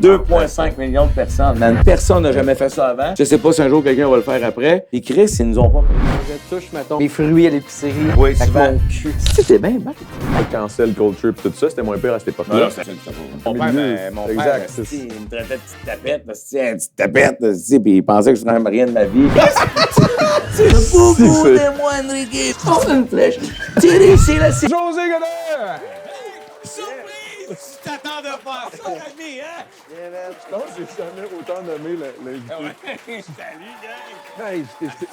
2,5 millions de personnes. Man, personne n'a jamais fait ça avant. Je sais pas si un jour quelqu'un va le faire après. Et Chris, ils nous ont pas. Je touche, mettons, des fruits à l'épicerie. Oui, avec souvent. mon cul. C'était bien, ben. Le cancel culture pis tout ça, c'était moins pire à cette époque-là. Mon père, milieu, mon exact, père, c'est- il me traitait de petite tapette, une petite tapette, puis il pensait que je ferais rien de ma vie. C'est le boubou de moi, Enrique. On une flèche. Tirez ici, là, c'est... José Godet! Surprise! Tu t'attends de faire ça, ami, hein? Je pense que j'ai jamais autant nommé l'invité. Salut, gang! Hey,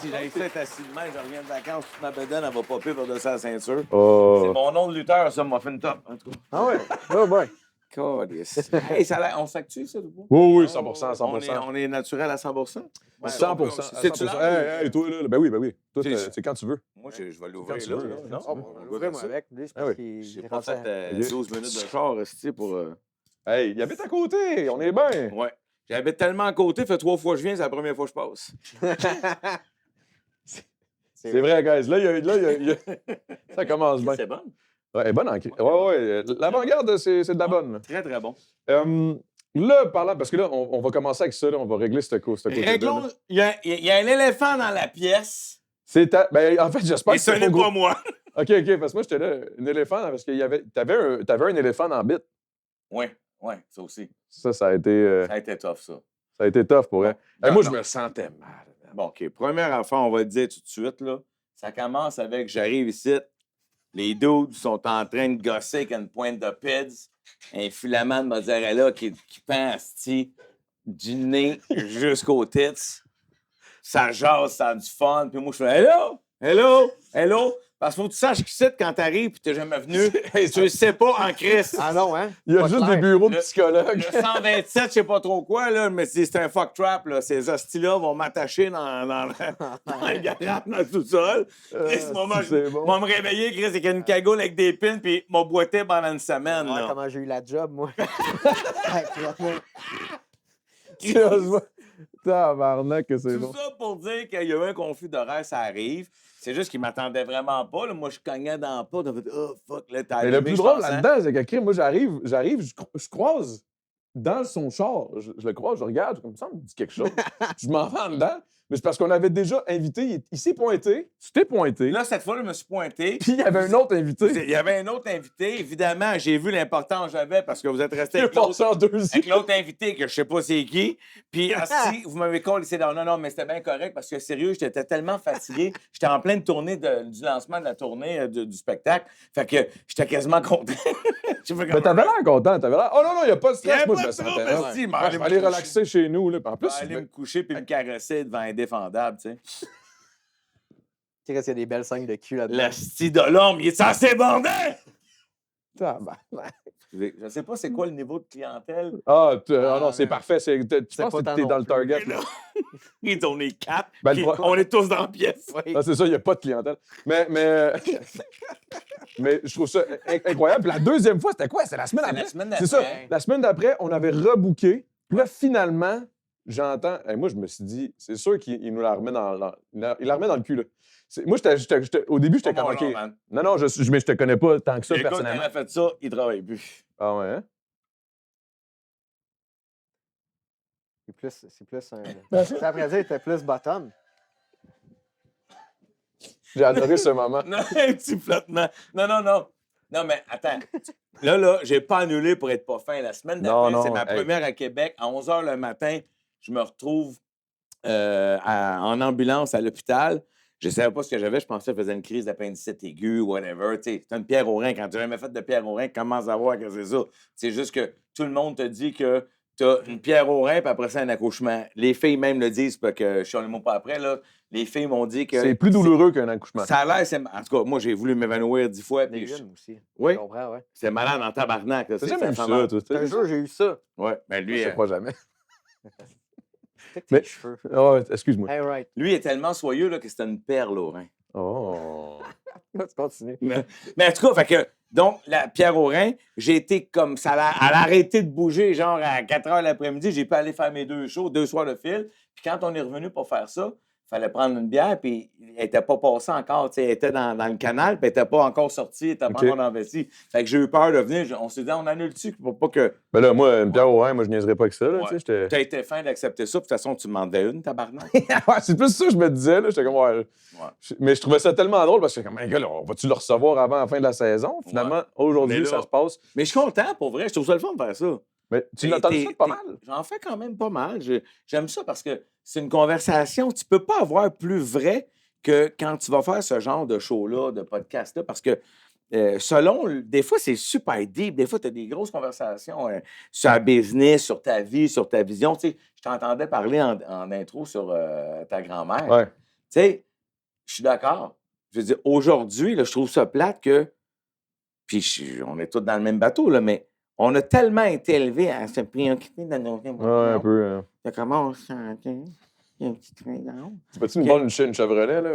Si j'avais fait assis de même, je reviens de vacances, toute ma bedaine, elle va popper par-dessus la ceinture. C'est Oh. mon nom de lutteur, ça, m'a fait une top, en tout cas. Ah ouais? Oh boy. Calice. Hey, ça a l'air- on s'actue, ça, ou pas? Oui, oui, 100%, 100%. On est naturel à 100%? 100%. C'est-tu 100%. là? Hey, toi, là, ben oui, ben oui. Toi, C'est- c'est quand tu veux. Moi, je vais Quand l'ouvrir tu là. veux, là. là. Non? Oh, on l'ouvrait, moi, avec. Lui, c'est Ah parce oui. qu'il J'ai est pas rentré fait à- 12 minutes de char, tu pour... Hey, il habite à côté, on est bien. Ouais. J'habite tellement à côté, fait 3 fois que je viens, c'est la première fois que je passe. C'est vrai, guys. Là, il y a- ça commence bien. C'est bon. Ouais, elle est bonne en... Ouais. L'avant-garde, c'est de la bonne. Très, très bon. Là, parlant, parce que là, on va commencer avec ça, là, on va régler ce côté-là. Réglons... Il y a un éléphant dans la pièce, Ben, en fait, j'espère et que ce c'est n'est pas pas moi. OK, parce que moi, j'étais là, un éléphant, parce qu'il y avait... T'avais un éléphant dans Bit. Oui, ça aussi. Ça a été... Ça a été tough, ça. Ça a été tough pour elle. Non, Moi, non. je me sentais mal. Bon, OK. Première affaire, on va le dire tout de suite, là. Ça commence avec j'arrive ici, les dudes sont en train de gosser avec une pointe de pids, un filament de mozzarella qui pend asti, du nez jusqu'aux tits. Ça jase, ça a du fun. Puis moi, je fais Hello! Parce qu'il faut que tu saches qu'ici, quand t'arrives et t'es jamais venu, tu le sais pas en crise. Ah non, hein? Il y a Pas juste clair. des bureaux de Le- psychologues. Le 127, je sais pas trop quoi, là, mais c'est un fuck trap. Là. Ces hosties-là vont m'attacher dans le garage, dans le sous-sol. Chris, c'est bon. moi, me réveiller, Chris, avec une cagoule avec des pins, puis m'a boité pendant une semaine. Ouais, Là. comment j'ai eu la job, moi. Ouais, Tabarnak que c'est Tout bon. ça pour dire qu'il y a eu un conflit d'horaire, ça arrive. C'est juste qu'il m'attendait vraiment pas. Là. Moi, je cognais dans la porte. J'ai fait, oh, fuck, là, t'as Mais le allumé, plus je drôle pensais. là-dedans, c'est que crime, moi, j'arrive, je croise dans son char. Je le croise, je regarde, comme ça, me dit quelque chose. Je m'en vais en dedans. Mais c'est parce qu'on avait déjà invité. Il s'est pointé, tu t'es pointé. Là, cette fois, je me suis pointé. Puis il y avait un autre invité. Il y avait un autre invité. Évidemment, j'ai vu l'importance que j'avais parce que vous êtes resté Il est avec l'autre. passé en deuxième. Avec l'autre invité, que je sais pas c'est qui. Puis, si vous m'avez collé, c'est non, mais c'était bien correct parce que, sérieux, j'étais tellement fatigué. J'étais en pleine tournée du lancement de la tournée du spectacle. Fait que j'étais quasiment content. J'ai fait Mais comme- t'avais l'air content, t'avais l'air. Oh non, il n'y a pas de Il y a stress, moi, pas je me de trouble, sentais mal. esti, Ouais, mais je vais aller relaxer chez nous. Là. Puis en plus, Je vais aller me coucher puis me caresser devant Indéfendable, tu sais. Tu sais, qu'il y a des belles scènes de cul là-dedans. L'asti de l'homme, il est censé bander! Tabarnak. Je sais pas c'est quoi le niveau de clientèle. Non, c'est parfait. Tu penses pas que tant t'es non dans le plus. target. Et Là. là, on est 4. Ben, puis le pro- on est tous dans la pièce. Oui. Ah, c'est ça, il n'y a pas de clientèle. Mais je trouve ça incroyable. Puis la deuxième fois, c'était quoi? C'était la semaine C'est après. la semaine C'est ça. d'après. La semaine d'après, on avait rebooké. Puis là, finalement, j'entends. Moi, je me suis dit, c'est sûr qu'il nous la remet il la remet dans le cul, là. Moi, au début, j'étais Pas comme, mon OK. genre, man. Non, mais je te connais pas tant que ça, Le gars, quand personnellement. il a fait ça, il travaille plus. Ah ouais, hein? C'est plus un... Après dire, t'es plus bottom. J'ai adoré ce moment. Non, un petit flottement. Non. Non, mais attends. Là, j'ai pas annulé pour être pas fin. La semaine Non, d'après, non, c'est ma hey. première à Québec. À 11 h le matin, je me retrouve en ambulance à l'hôpital. Je savais pas ce que j'avais. Je pensais que je faisais une crise d'appendicite aiguë, whatever. Tu sais, c'est une pierre au rein. Quand tu n'as jamais fait de pierre au rein, comment savoir que c'est ça? C'est juste que tout le monde te dit que tu as une pierre au rein, puis après ça, un accouchement. Les filles même le disent, parce que je suis le mot pas après, là. Les filles m'ont dit que... C'est plus douloureux qu'un accouchement. Ça a l'air... En tout cas, moi, j'ai voulu m'évanouir 10 fois. Des Puis jeunes aussi. Oui. Je comprends, ouais. c'est malade en tabarnak. Là. T'as jamais eu ça, vraiment- toi? Un jour, j'ai eu ça. Ouais, ben lui, Je crois jamais. Peut-être Mais- tes cheveux. Oh, excuse-moi. Hey, right. lui est tellement soyeux là, que c'était une perle au rein. Oh. Tu continues. Mais en tout cas, fait que, donc, la pierre au rein, j'ai été comme ça. Elle a arrêté de bouger, genre à 4 h l'après-midi. J'ai pu aller faire mes 2 shows, 2 soirs de fil. Puis quand on est revenu pour faire ça, fallait prendre une bière, puis elle n'était pas passée encore. Elle était dans le canal, puis elle n'était pas encore sortie, elle n'était pas OK. encore dans la vessie. Fait que j'ai eu peur de venir. On s'est dit, on annule-tu pour pas que. Ben là, moi, une bière au vin, moi, je niaiserais pas avec ça, là, Ouais. tu sais, Tu as été fin d'accepter ça, puis de toute façon, tu m'en devais une, tabarnak. Ouais, c'est plus ça que je me disais, là. J'étais comme, ouais. Ouais. Mais je trouvais ça tellement drôle parce que, comme, gars, là, va-tu le recevoir avant la fin de la saison? Finalement, aujourd'hui, Mais là- ça se passe. Mais je suis content, pour vrai. Je trouve ça le fun de faire ça. Mais tu Mais l'entends ça pas mal? J'en fais quand même pas mal. J'aime ça parce que c'est une conversation. Tu peux pas avoir plus vrai que quand tu vas faire ce genre de show-là, de podcast-là, parce que des fois, c'est super deep. Des fois, tu as des grosses conversations sur la business, sur ta vie, sur ta vision. Tu sais, je t'entendais parler en intro sur ta grand-mère. Ouais. Tu sais, je suis d'accord. Je veux dire, aujourd'hui, là, je trouve ça plate que. Puis on est tous dans le même bateau, là, mais on a tellement été élevés à se préoccuper de nos Ouais, un peu. de comment on se sentait. Il y a un petit train dans Tu peux-tu nous vendre une Chevrolet, là?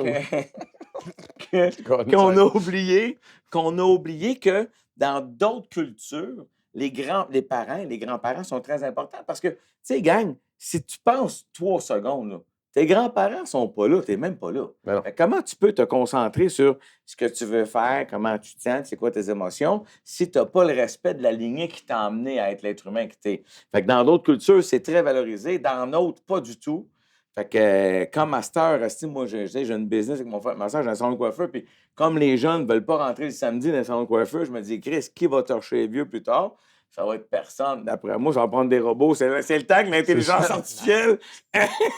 qu'on a oublié que dans d'autres cultures, les parents, les grands-parents sont très importants parce que, tu sais, gang, si tu penses 3 secondes, là, tes grands-parents sont pas là, tu n'es même pas là. Ben non. Fait que comment tu peux te concentrer sur ce que tu veux faire, comment tu te sens, c'est quoi tes émotions, si tu n'as pas le respect de la lignée qui t'a amené à être l'être humain que tu es. Fait que dans d'autres cultures, c'est très valorisé, dans d'autres, pas du tout. Fait que, comme master, moi, j'ai une business avec mon frère. Ma soeur, j'ai un salon de coiffeur. Puis, comme les jeunes ne veulent pas rentrer le samedi dans le salon de coiffeur, je me dis, Chris, qui va torcher les vieux plus tard? Ça va être personne. D'après moi, ça va prendre des robots. C'est le temps que l'intelligence artificielle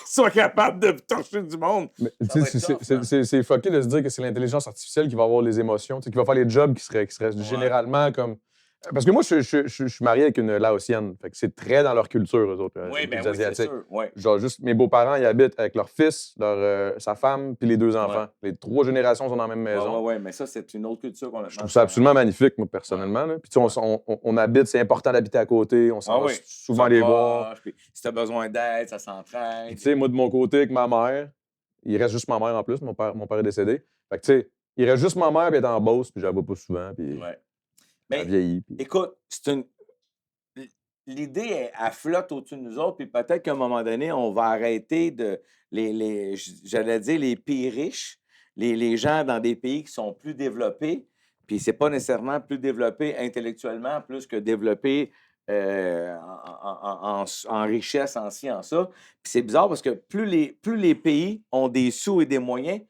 soit capable de torcher du monde. Mais, Ça va tu sais, être tough, c'est fucké de se dire que c'est l'intelligence artificielle qui va avoir les émotions, tu sais, qui va faire les jobs qui seraient Ouais. généralement comme. Parce que moi, je suis marié avec une Laotienne. Fait que c'est très dans leur culture, eux autres, Oui, les bien oui, c'est Asiatiques. sûr. Ouais. Genre, juste, mes beaux-parents, ils habitent avec leur fils, sa femme, puis les 2 enfants. Les 3 générations sont dans la même maison. Oui, mais ça, c'est une autre culture qu'on a. Je trouve ça absolument magnifique, moi, personnellement. Là. Puis, tu sais, on habite, c'est important d'habiter à côté, on s'en va souvent les voir. Puis, si tu as besoin d'aide, ça s'entraide. Puis, tu sais, moi, de mon côté, avec ma mère, il reste juste ma mère en plus, mon père est décédé. Fait que, tu sais, il reste juste ma mère, puis elle est en Beauce, puis je la vois pas souvent, puis Ouais. elle vieillit. Puis... Écoute, l'idée, elle flotte au-dessus de nous autres, puis peut-être qu'à un moment donné, on va arrêter de j'allais dire les pays riches, les gens dans des pays qui sont plus développés, puis c'est pas nécessairement plus développé intellectuellement, plus que développé en richesse, en ci, en ça. Puis c'est bizarre parce que plus les pays ont des sous et des moyens,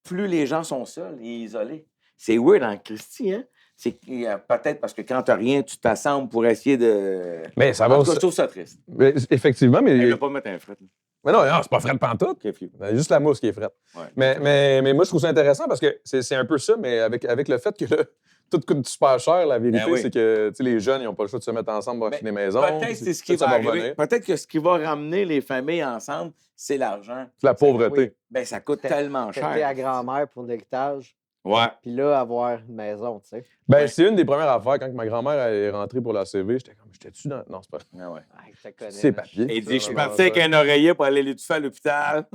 plus les gens sont seuls et isolés. C'est weird en Christie, hein? C'est peut-être parce que quand tu n'as rien, tu t'assembles pour essayer de. Mais ça va. En tout cas, je trouve ça triste. Mais, effectivement, mais. Je ne vais pas mettre un fret. Mais non, c'est pas fret pantoute. Okay, few. C'est juste la mousse qui est frette. Ouais. Mais moi, je trouve ça intéressant parce que c'est un peu ça, mais avec le fait que là, tout coûte super cher, la vérité, oui. c'est que tu sais, les jeunes, ils n'ont pas le choix de se mettre ensemble pour acheter des maisons. Peut-être c'est ce qui va arriver. Peut-être que ce qui va ramener les familles ensemble, c'est l'argent. C'est la pauvreté. Oui. Ben, ça coûte tellement cher. Fêter à grand-mère pour l'héritage, Ouais. puis là, avoir une maison, tu sais. Ben, Ouais. c'est une des premières affaires. Quand ma grand-mère est rentrée pour la CV, j'étais comme, j'étais-tu dans. Non, c'est pas. Ah ouais. Ah, je te connais. C'est là. papier. Et il dit, je suis Non, parti avec un oreiller pour aller l'étouffer à l'hôpital.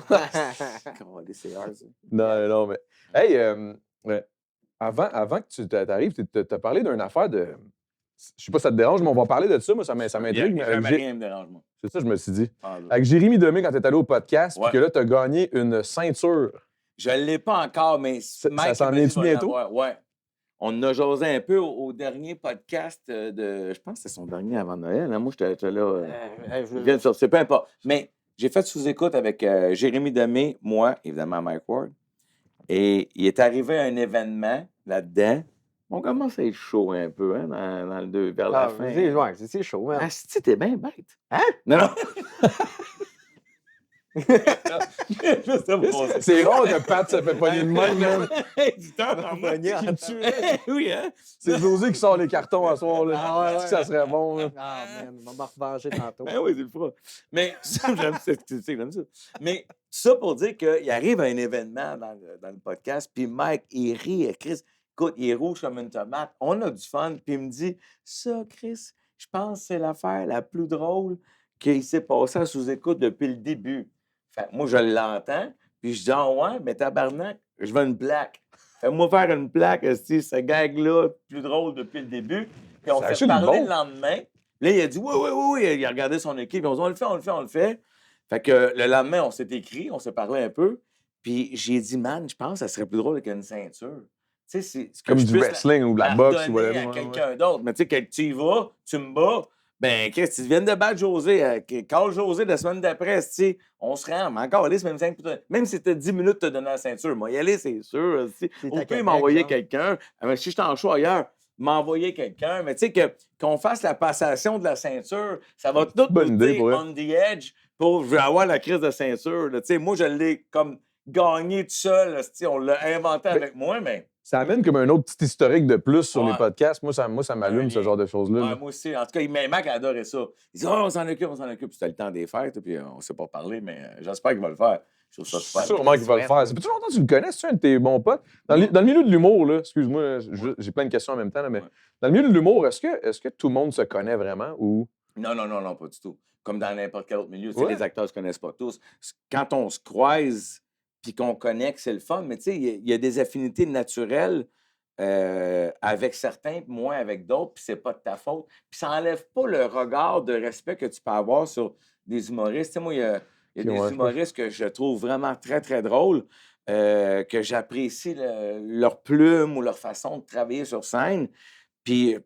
C'est hard, ça. Non, mais. Hey, ouais. Avant que tu t'arrives, tu as parlé d'une affaire de. Je sais pas si ça te dérange, mais on va parler de ça. Moi, ça m'intrigue. mais Jamais rien me dérange, moi. c'est ça, je me suis dit. Ah, là. Avec Jérémy Demé, quand tu es allé au podcast, Ouais. puis que là, tu as gagné une ceinture. Je ne l'ai pas encore, mais Mike s'en m'a dit vient-tu qu'il va bientôt? l'avoir. Ouais. On en a jasé un peu au dernier podcast de. Je pense que c'était son dernier avant Noël. Hein? Moi, j'étais là. Il vient de sortir, peu importe. Mais j'ai fait sous-écoute avec Jérémy Demé, moi, évidemment, Mike Ward. Et il est arrivé un événement là-dedans. On commence à être chaud un peu, hein, dans le 2, vers la Ah, fin. ouais, c'est chaud, hein. Ah, si, t'es bien bête. Hein? Non, non. C'est rare que Pat se fait pogner de même, man. Du temps, Pogné en temps. Oui, hein? C'est José qui sort les cartons à soir. Là. Ah, ouais, ouais. Ça serait bon. Là. Ah, man, on va me revenger tantôt. Ben oui, c'est le fera. Mais ça, j'aime ça. Tu sais, j'aime ça. Mais ça pour dire qu'il arrive un événement dans le podcast, puis Mike, il rit, Chris, écoute, il est rouge comme une tomate. On a du fun, puis il me dit, ça, Chris, je pense que c'est l'affaire la plus drôle qu'il s'est passé à sous-écoute depuis le début. Fait que moi, je l'entends, puis je dis, ah ouais, mais tabarnak, je veux une plaque. Fais-moi faire une plaque, ce gag-là, plus drôle depuis le début. Puis on Ça s'est achète parlé bon. le lendemain. Là, il a dit, oui. Il a regardé son équipe, puis on dit, on le fait. Fait que le lendemain, on s'est écrit, on s'est parlé un peu. Puis j'ai dit, man, je pense que ça serait plus drôle avec une ceinture. Tu sais, c'est que Comme je du puisse wrestling ou de la la boxe ou redonner whatever. à Ouais, quelqu'un d'autre. Mais tu sais, quand tu y vas, tu me bats, ben, Chris, tu viens de battre José, call José la semaine d'après, tu sais, on se rend, mais encore, allez, même si t'as 10 minutes de te donner la ceinture, moi, y aller, c'est sûr. C'est Au à pire, Québec, m'envoyer genre. quelqu'un. Si je suis en show ailleurs, m'envoyer quelqu'un. Mais tu sais, qu'on fasse la passation de la ceinture, ça va tout bonne nous idée dire pour elle. on the edge pour je veux avoir la crise de ceinture. là. Tu sais, moi, je l'ai comme gagné tout seul. là, tu sais, on l'a inventé avec moi, mais. Ça amène comme un autre petit historique de plus sur les Ouais. podcasts. Moi, ça m'allume, ce lien. genre de choses-là. Ouais, là. moi aussi. En tout cas, Mac adorait ça. Il dit, oh, on s'en occupe, on s'en occupe. C'était le temps des fêtes, puis on ne s'est pas parlé, mais j'espère qu'il va le faire. Je trouve ça super. Sûrement qu'il va le faire. Ça fait toujours longtemps que tu le connais, c'est un de tes bons potes. Dans le milieu de l'humour, là, excuse-moi, j'ai plein de questions en même temps, là, mais Ouais. dans le milieu de l'humour, est-ce que tout le monde se connaît vraiment ou. Non, pas du tout. Comme dans n'importe quel autre milieu. Tu sais, Ouais. les acteurs ne se connaissent pas tous. Quand on se croise puis qu'on connecte, c'est le fun. Mais tu sais, il y a des affinités naturelles avec certains, moins avec d'autres, puis c'est pas de ta faute. Puis ça n'enlève pas le regard de respect que tu peux avoir sur des humoristes. Tu sais, moi, il y a des humoristes que je trouve vraiment très, très drôles, que j'apprécie leur plume ou leur façon de travailler sur scène. Puis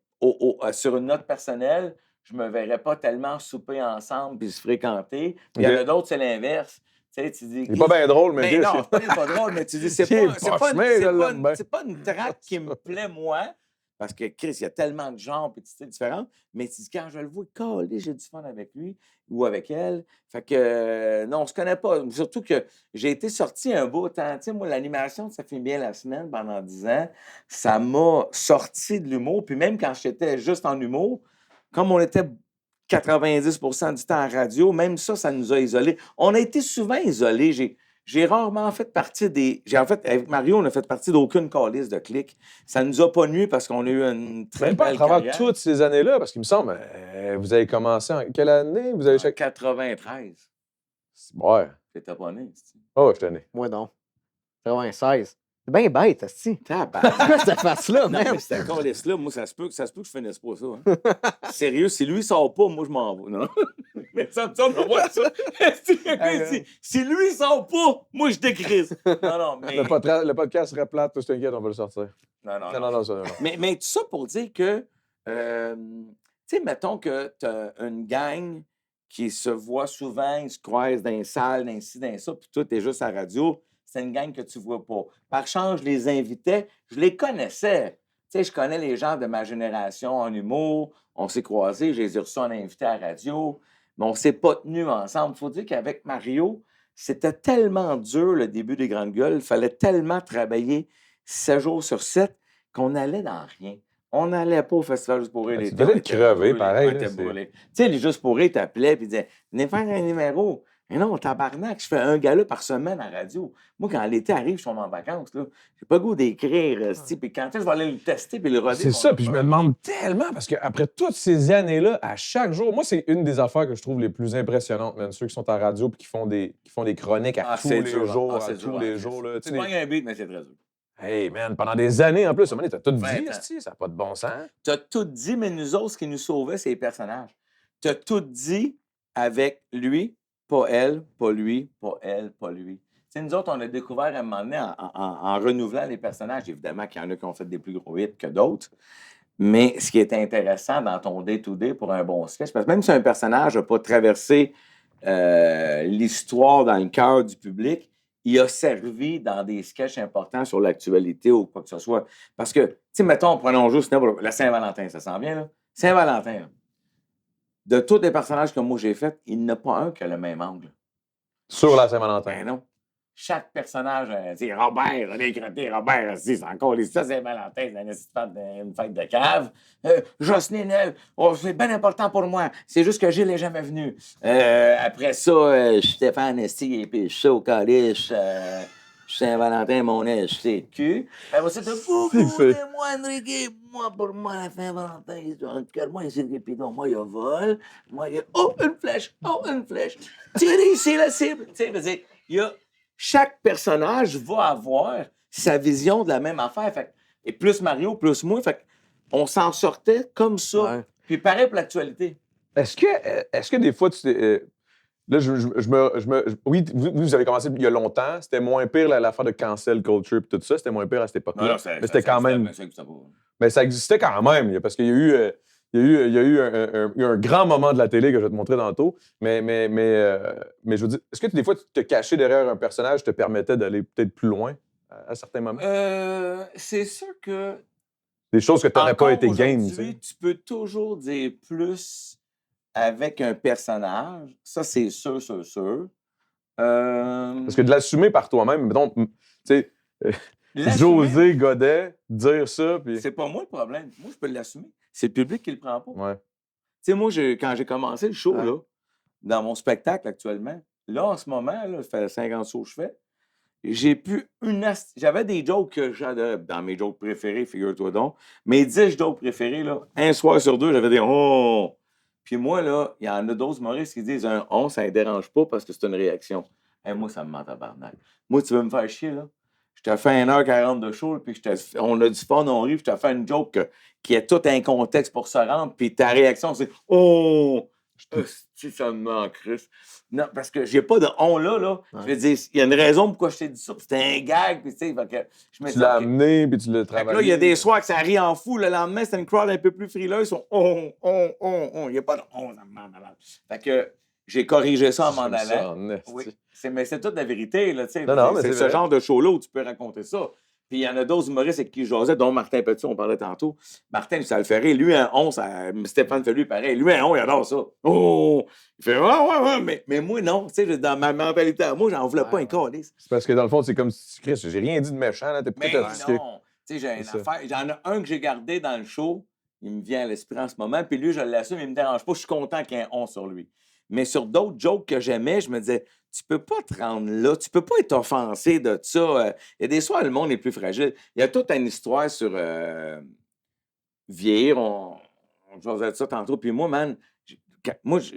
sur une note personnelle, je me verrais pas tellement souper ensemble puis se fréquenter. Puis il y en a d'autres, c'est l'inverse. Tu sais, tu dis. Il est pas bien drôle, mais. Non, c'est pas qu'il est pas drôle, mais tu dis, c'est pas une traque qui me plaît, moi. Parce que Chris, il y a tellement de genres et de styles différents. Mais tu dis, quand je le vois, calé, j'ai du fun avec lui ou avec elle. Fait que, non, on se connaît pas. Surtout que j'ai été sorti un beau temps. Tu sais, moi, l'animation, ça fait bien la semaine pendant 10 ans. Ça m'a sorti de l'humour. Puis même quand j'étais juste en humour, comme on était 90% du temps à radio, même ça nous a isolés. On a été souvent isolés. J'ai rarement fait partie des. En fait, avec Mario, on a fait partie d'aucune calice de clics. Ça nous a pas nuit parce qu'on a eu une très Même pas à belle travers carrière. toutes ces années-là, parce qu'il me semble, vous avez commencé en quelle année? Vous avez En 93. Ouais. T'étais pas né, c'est-tu? Oh, je t'en ai. Moi, non. 96. C'est bien bête, asti. Tabarnak. C'est quoi cette face-là, Non, man? mais cette calice-là, moi, ça se peut que je finisse pas ça. Hein. Sérieux, si lui sort pas, moi, je m'en vais. Non? Mais ça me semble de voir ça. Si lui sort pas, moi, je décrise. Non, mais. Le podcast serait plate, toi, je t'inquiète, on va le sortir. Non, ça, non. Mais tout ça pour dire que, tu sais, mettons que tu as une gang qui se voit souvent, ils se croisent dans les salles, dans ci, dans ça, puis toi, tu es juste à la radio, c'est une gang que tu vois pas. Par chance, je les invitais, je les connaissais. Tu sais, je connais les gens de ma génération en humour, on s'est croisés, je les ai reçus en invité à la radio, mais on s'est pas tenus ensemble. Il faut dire qu'avec Mario, c'était tellement dur le début des Grandes Gueules, il fallait tellement travailler 7 jours sur 7 qu'on allait dans rien. On n'allait pas au Festival Juste pour rire. Tu devais le crever, pareil. On était brûlés. Tu sais, les Juste pour rire t'appelaient et disaient « Venez faire un numéro. » Mais non, tabarnak, je fais un gala par semaine à radio. Moi, quand l'été arrive, je suis en vacances. Là. J'ai pas le goût d'écrire. Puis quand est-ce que je vais aller le tester puis le roder? C'est ça, puis je me demande tellement, parce qu'après toutes ces années-là, à chaque jour, moi, c'est une des affaires que je trouve les plus impressionnantes, même ceux qui sont à radio et qui font des chroniques à tous les jours. Là. Tu pognes un beat, mais c'est très dur. Hey, man, pendant des années en plus, t'as tout dit, ça n'a pas de bon sens. T'as tout dit, mais nous autres, ce qui nous sauvait, c'est les personnages. T'as tout dit avec lui, pas elle, pas lui, pas elle, pas lui. T'sais, nous autres, on a découvert à un moment donné, en renouvelant les personnages, évidemment qu'il y en a qui ont fait des plus gros hits que d'autres, mais ce qui est intéressant dans ton day-to-day pour un bon sketch, parce que même si un personnage n'a pas traversé l'histoire dans le cœur du public, il a servi dans des sketchs importants sur l'actualité ou quoi que ce soit. Parce que, tu sais, mettons, prenons juste la Saint-Valentin, ça s'en vient, là. Saint-Valentin, là. De tous les personnages que moi j'ai faits, il n'y en a pas un qui a le même angle. Sur la Saint-Valentin. Ben non. Chaque personnage, c'est Robert, on a écrit Robert, c'est encore les ça, Saint-Valentin, c'est une fête de cave. Jocelyne, elle, c'est bien important pour moi. C'est juste que Gilles n'est jamais venu. Après ça, Stéphane Esti, et puis je suis au calice. Saint-Valentin, mon âge, c'est le cul. C'est de vous, moi, Enrique, pour moi, la Saint-Valentin, moi, c'est le Pidon, moi, il y a vol, moi, il y a, une flèche, une flèche. Tirez ici la cible. Tu sais, il y a, chaque personnage va avoir sa vision de la même affaire. Fait, et plus Mario, plus moi, fait, on s'en sortait comme ça. Ouais. Puis pareil pour l'actualité. Est-ce que des fois, Là, oui, vous avez commencé il y a longtemps. C'était moins pire l'affaire de cancel culture et tout ça. C'était moins pire à cette époque-là. Mais c'était quand même. Mais ça existait quand même. Parce qu'il y a eu. Il y a eu un grand moment de la télé que je vais te montrer tantôt. Mais je veux dire, est-ce que des fois, te cacher derrière un personnage te permettait d'aller peut-être plus loin à certains moments? C'est sûr que. Des choses que tu n'aurais pas été game. Tu peux toujours dire plus avec un personnage. Ça, c'est sûr. Parce que de l'assumer par toi-même, mettons, tu sais, José Godet, dire ça. Puis... C'est pas moi le problème. Moi, je peux l'assumer. C'est le public qui le prend pas. Ouais. Tu sais, moi, quand j'ai commencé le show, là, dans mon spectacle actuellement, là, en ce moment, là, ça fait 50 shows que je fais, j'ai plus j'avais des jokes que j'adorais, dans mes jokes préférés, figure-toi donc. Mes 10 jokes préférés, là, un soir sur deux, j'avais des « oh ». Puis moi, là, il y en a d'autres humoristes qui disent un « on », ça ne dérange pas parce que c'est une réaction. Hey, moi, ça me ment tabarnak. Moi, tu veux me faire chier, là? Je t'ai fait 1h40 de show, puis on a du fun, on rit, puis je t'ai fait une joke qui a tout un contexte pour se rendre, puis ta réaction, c'est « oh ». Ça me manque. Non, parce que j'ai pas de on là. Ouais. Je veux dire, il y a une raison pourquoi je t'ai dit ça. C'était un gag. Puis, tu l'as amené, puis tu l'as travaillé. Là, il y a des soirs que ça rit en fou. Le lendemain, c'est une crowd un peu plus frileuse. Ils sont on. Il n'y a pas de on. Ça me manque malade. Fait que j'ai corrigé ça en m'en allant. Oui. Mais c'est toute la vérité. Là, c'est ce genre de show-là où tu peux raconter ça. Puis il y en a d'autres humoristes avec qui je jasais, dont Martin Petit, on parlait tantôt. Martin, ça le ferait. Lui, un on, Stéphane Fallu, pareil. Lui, un on, il adore ça. Oh! Il fait ouais. Mais moi, non. Tu sais, dans ma mentalité, moi, j'en voulais pas un calice. C'est parce que dans le fond, c'est comme si Chris, j'ai rien dit de méchant. Là, mais non. Tu sais, j'ai une affaire. J'en ai un que j'ai gardé dans le show. Il me vient à l'esprit en ce moment. Puis lui, je l'assume, il me dérange pas. Je suis content qu'il y ait un on sur lui. Mais sur d'autres jokes que j'aimais, je me disais, tu peux pas te rendre là, tu peux pas être offensé de ça. Il y a des soirs, le monde est plus fragile. Il y a toute une histoire sur vieillir, je vais dire ça tantôt. Puis moi, man,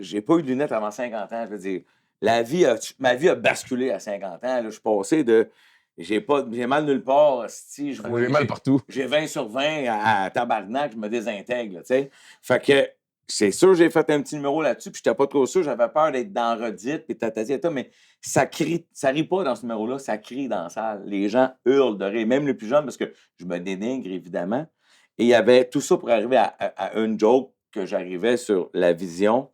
j'ai pas eu de lunettes avant 50 ans. Je veux dire, ma vie a basculé à 50 ans. Là, je suis passé de... J'ai mal nulle part. Si j'ai mal partout. J'ai 20 sur 20 à tabarnak, je me désintègre. Tu sais. Fait que... C'est sûr, j'ai fait un petit numéro là-dessus, puis j'étais pas trop sûr, j'avais peur d'être dans redite, puis tatati, mais ça rit pas dans ce numéro-là, ça crie dans la salle. Les gens hurlent de rire, même les plus jeunes, parce que je me dénigre, évidemment. Et il y avait tout ça pour arriver à une joke que j'arrivais sur la vision.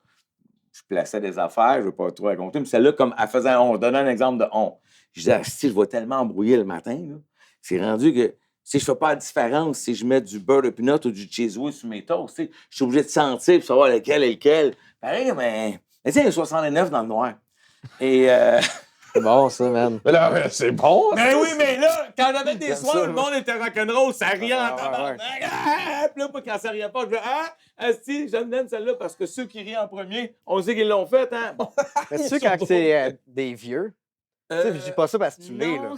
Je plaçais des affaires, je veux pas trop raconter, mais celle-là, comme elle faisait un on, je donnais un exemple de on. Je disais, si je vais tellement embrouiller le matin, là, c'est rendu que... Si je ne fais pas la différence, si je mets du beurre de pinot ou du cheese whiz sur mes toasts, je suis obligé de sentir pour savoir lequel est lequel. Pareil, mais il y a 69 dans le noir. Et c'est bon, ça, man. Mais là, c'est bon. Mais oui, mais là, quand j'avais des soirs, le monde était rock'n'roll, ça riait en tabarnak. Puis là, quand ça riait pas, je disais, j'aime bien celle-là parce que ceux qui rient en premier, on sait qu'ils l'ont fait, hein. Bon. Mais tu sais, quand c'est des vieux, tu sais, je dis pas ça parce que tu l'es, là.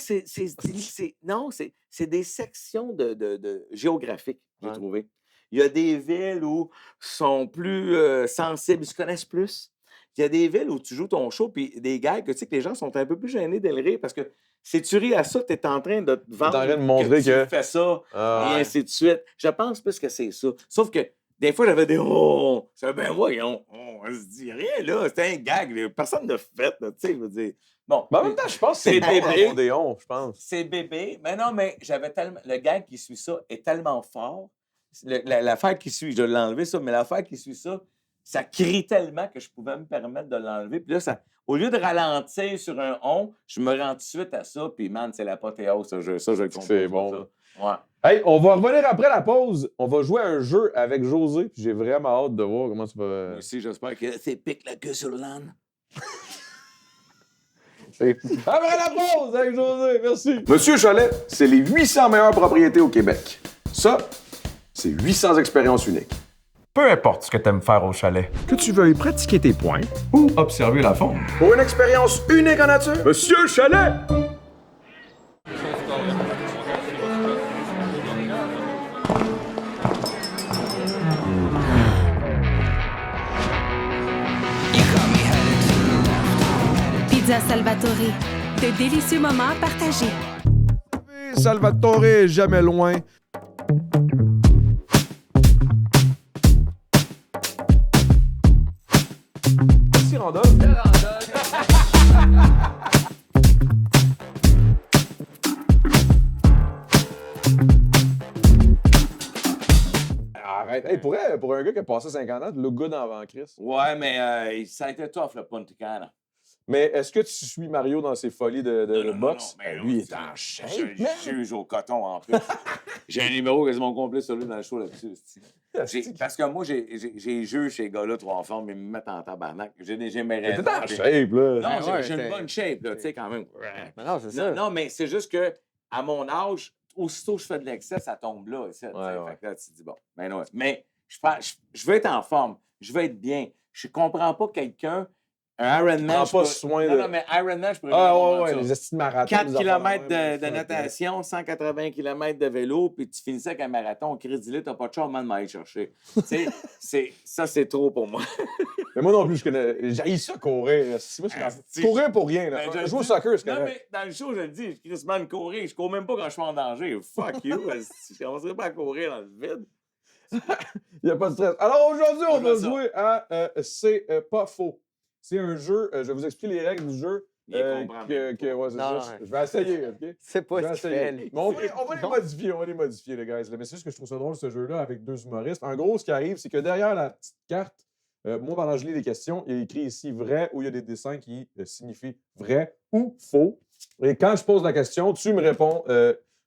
Non, c'est des sections de géographiques, j'ai trouvé. Il y a des villes où sont plus sensibles, ils se connaissent plus. Il y a des villes où tu joues ton show, puis des gags que tu sais que les gens sont un peu plus gênés de le rire parce que si tu ris à ça, tu es en train de te vendre en train de montrer que tu fais ça, et ainsi de suite. Je pense plus que c'est ça. Sauf que des fois, j'avais des « oh ». Ben voyons, on se dit rien, là. C'était un gag. Personne ne fait, tu sais, je veux dire. Bon, mais en même temps, je pense que c'est bébé. Des on, je pense. C'est bébé. Mais non, mais j'avais tellement... Le gag qui suit ça est tellement fort. L'affaire qui suit, je vais l'enlever, ça, mais l'affaire qui suit ça, ça crie tellement que je pouvais me permettre de l'enlever. Puis là, au lieu de ralentir sur un on, je me rends tout de suite à ça. Puis, man, c'est l'apothéose, ça, je le comprends. C'est bon. Ouais. Hey, on va revenir après la pause. On va jouer à un jeu avec José. Puis j'ai vraiment hâte de voir comment ça va... Moi aussi, j'espère que c'est pique la queue sur le l'âne. Après la pause avec José, merci. Monsieur Chalet, c'est les 800 meilleures propriétés au Québec. Ça, c'est 800 expériences uniques. Peu importe ce que tu aimes faire au chalet. Que tu veuilles pratiquer tes points ou observer la faune. Pour une expérience unique en nature, Monsieur Chalet! Pizza Salvatore, de délicieux moments partagés. Salvatore est jamais loin. Merci, Randolph. pour un gars qui a passé 50 ans, le good en Chris. Ouais, mais ça a été tough, le Punta Cana. Mais est-ce que tu suis Mario dans ses folies de boxe? mais Lui, il est c'est- en shape, Je man! juge au coton, en plus. J'ai un numéro quasiment complet sur lui dans le show là-dessus. Parce que moi, j'ai juge ces gars-là trop en forme, ils me mettent en tabarnak. J'ai mes Il raisons. était en puis- shape, là. Non, Ouais, j'ai une t'es- bonne shape, là, tu sais, quand même. Mais non, c'est ça. Non, mais c'est juste que à mon âge, aussitôt que je fais de l'excès, ça tombe là. Tu sais. Ouais. Fait que là, tu te dis, bon, ben non. Mais je veux être en forme, je veux être bien. Je comprends pas quelqu'un, un Ironman. Prends je pas peux- soin non, de- non, mais Ironman, je pourrais Ah, jamais ouais, faire ouais, ça. les estis de marathon. 4 des affaires km même, de natation, 180 km de vélo, puis tu finissais avec un marathon au crédit là, t'as pas de chance de m'aller chercher. Tu sais, ça, c'est trop pour moi. Mais moi non plus, je connais. J'ai ça courir. Moi, courir pour rien. Là. Ben, je Jouer au dis- soccer, c'est Non, correct. mais dans le show, je le dis, je crie man courir. Je cours même pas quand je suis en danger. Fuck you. Je commencerai pas à courir dans le vide. Il n'y a pas de stress. Alors aujourd'hui, on On va va ça. jouer à C'est pas faux. C'est un jeu. Je vais vous expliquer les règles du jeu. Il comprend même pas. Ouais, c'est Non, ça. non. Je vais essayer, OK? C'est pas Je vais ce qu'il essayer. fait, lui. Mais on va les modifier, les guys. Mais c'est juste que je trouve ça drôle, ce jeu-là, avec deux humoristes. En gros, ce qui arrive, c'est que derrière la petite carte, moi, pendant que je lis les questions, il y a écrit ici vrai ou il y a des dessins qui signifient vrai ou faux. Et quand je pose la question, tu me réponds